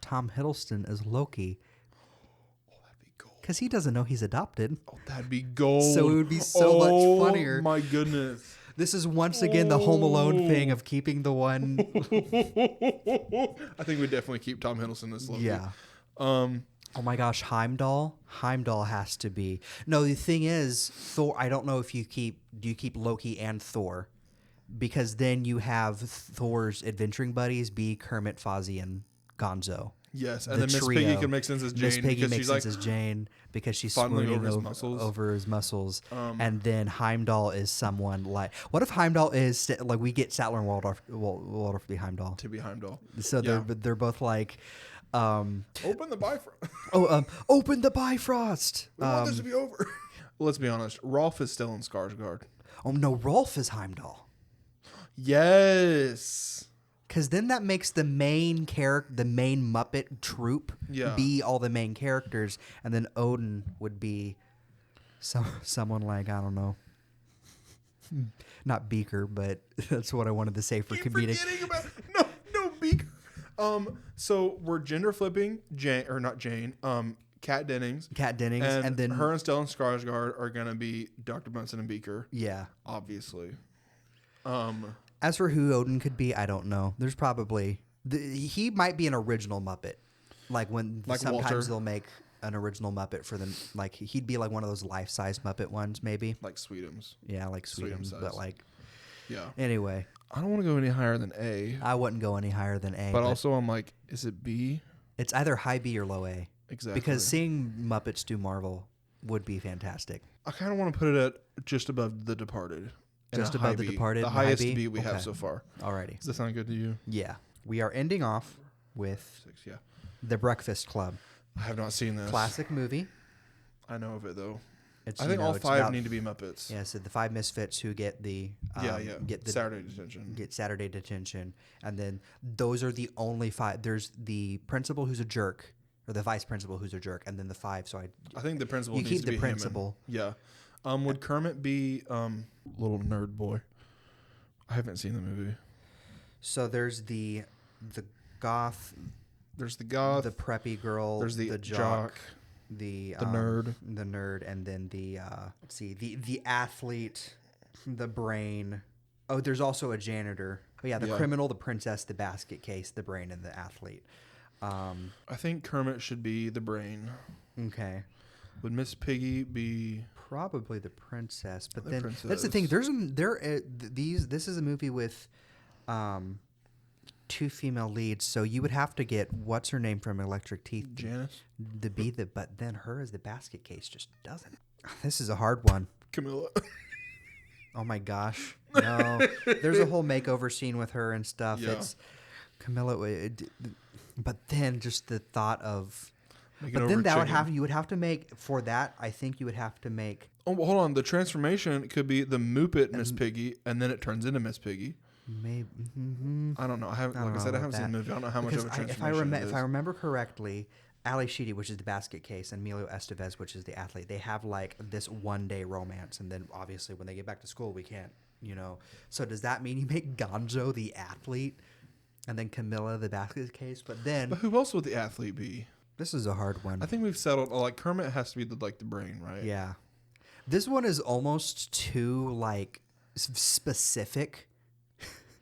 Tom Hiddleston as Loki? Oh, that'd be gold. Because he doesn't know he's adopted. Oh, that'd be gold. So it would be so much funnier. Oh, my goodness. This is once again the Home Alone thing of keeping the one. I think we definitely keep Tom Hiddleston this level. Yeah. Oh my gosh, Heimdall. Heimdall has to be. No, the thing is, Thor. I don't know if you keep Loki and Thor, because then you have Thor's adventuring buddies be Kermit, Fozzie, and Gonzo. Yes, and The then Miss trio. Piggy can make sense as Jane. Miss Piggy because makes she's sense like, as Jane because she's fondling swooning over his muscles. And then Heimdall is someone like. What if Heimdall is like we get Statler and Waldorf to be Heimdall? To be Heimdall. So they're both like. Open the Bifrost. Open the Bifrost. We want this to be over. Let's be honest. Rolf is still in Skarsgård. Oh no, Rolf is Heimdall. Yes. Because then that makes the main Muppet troupe be all the main characters, and then Odin would be someone like, I don't know, not Beaker, but that's what I wanted to say for comedic. Forgetting about no Beaker. So we're gender flipping Jane or not Jane. Kat Dennings. And then her and Stellan Skarsgård are gonna be Dr. Bunsen and Beaker. Yeah, obviously. As for who Odin could be, I don't know. There's probably he might be an original Muppet, like sometimes Walter. they'll make an original Muppet for them. Like he'd be like one of those life-size Muppet ones, maybe. Like Sweetums. Yeah, like Sweetums, but like. Yeah. Anyway, I don't want to go any higher than A. I wouldn't go any higher than A. But also, I'm like, is it B? It's either high B or low A. Exactly. Because seeing Muppets do Marvel would be fantastic. I kind of want to put it at just above The Departed. Just above The Departed? The highest B we have so far. Alrighty. Does that sound good to you? Yeah. We are ending off with 6, yeah. The Breakfast Club. I have not seen this. Classic movie. I know of it, though. It's, I think all 5 need to be Muppets. Yeah, so the 5 misfits who get the get the Saturday detention. Get Saturday detention, and then those are the only 5. There's the principal who's a jerk, or the vice principal who's a jerk, and then the 5. So I think the principal you needs keep to the be principal. Him and, would Kermit be little nerd boy? I haven't seen the movie. So there's the goth. There's the goth. The preppy girl. There's the jock. The nerd. The nerd, and then the let's see, the athlete, the brain. Oh, there's also a janitor. Oh yeah, the criminal, the princess, the basket case, the brain, and the athlete. I think Kermit should be the brain. Okay. Would Miss Piggy be probably the princess? But the then princess. That's the thing. This is a movie with 2 female leads, so you would have to get what's her name from Electric Teeth, Janice, but then her as the basket case just doesn't. This is a hard one. Camilla. Oh my gosh, no! There's a whole makeover scene with her and stuff. Yeah. It's Camilla, but then just the thought of. Making but then that chicken. you would have to make for that. I think you would have to make. Oh, well, hold on. The transformation could be the Muppet Miss Piggy, and then it turns into Miss Piggy. Maybe. I don't know. I haven't seen the movie. I don't know how much of a transformation it is. If I remember correctly, Ali Sheedy, which is the basket case, and Emilio Estevez, which is the athlete, they have like this one-day romance, and then obviously when they get back to school, we can't, So does that mean you make Gonzo the athlete, and then Camilla the basket case? But who else would the athlete be? This is a hard one. I think we've settled. Like Kermit has to be the brain, right? Yeah. This one is almost too specific.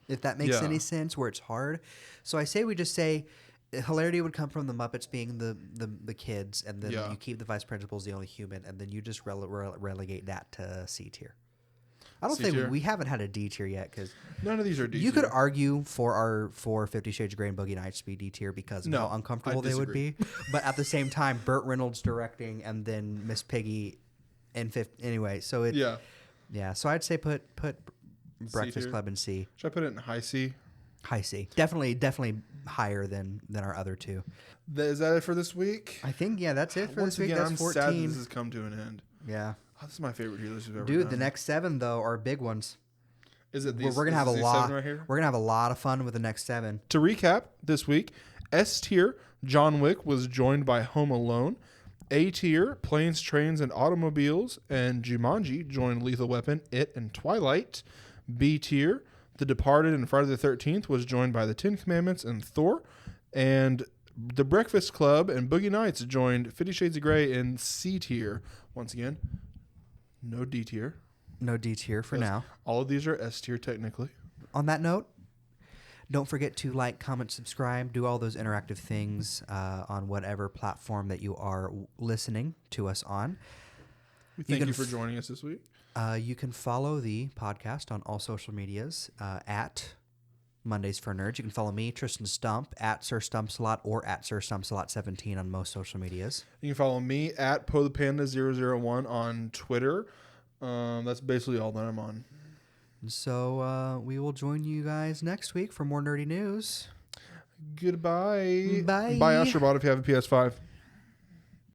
If that makes any sense, where it's hard. So I say we just say hilarity would come from the Muppets being the kids, and then you keep the vice principal as the only human, and then you just relegate that to C tier. I don't think we haven't had a D tier yet, because none of these are D tier. You could argue for 50 Shades of Grey and Boogie Nights to be D tier because of how uncomfortable they would be. But at the same time, Burt Reynolds directing, and then Miss Piggy and anyway. So yeah. So I'd say put Breakfast Club in C. Should I put it in high C? High C. Definitely higher than our other 2. Is that it for this week? I think, that's it for Once this week. Again, That's I'm 14. sad this has come to an end. Yeah. Oh, this is my favorite tier list we've ever done. Dude, the next 7, though, are big ones. Is it these? We're going to have a lot. Right here? We're going to have a lot of fun with the next 7. To recap, this week, S tier, John Wick was joined by Home Alone. A tier, Planes, Trains, and Automobiles, and Jumanji joined Lethal Weapon, It, and Twilight. B tier, The Departed and Friday the 13th was joined by The Ten Commandments and Thor. And The Breakfast Club and Boogie Nights joined 50 Shades of Grey in C tier. Once again, no D tier. No D tier for now. All of these are S tier technically. On that note, don't forget to like, comment, subscribe, do all those interactive things on whatever platform that you are listening to us on. We thank you for joining us this week. You can follow the podcast on all social medias at Mondays for Nerds. You can follow me, Tristan Stump, at Sir Stumpsalot or at Sir Stumpsalot17 on most social medias. You can follow me at PoThePanda001 on Twitter. That's basically all that I'm on. So we will join you guys next week for more nerdy news. Goodbye. Bye. Buy Astrobot if you have a PS5.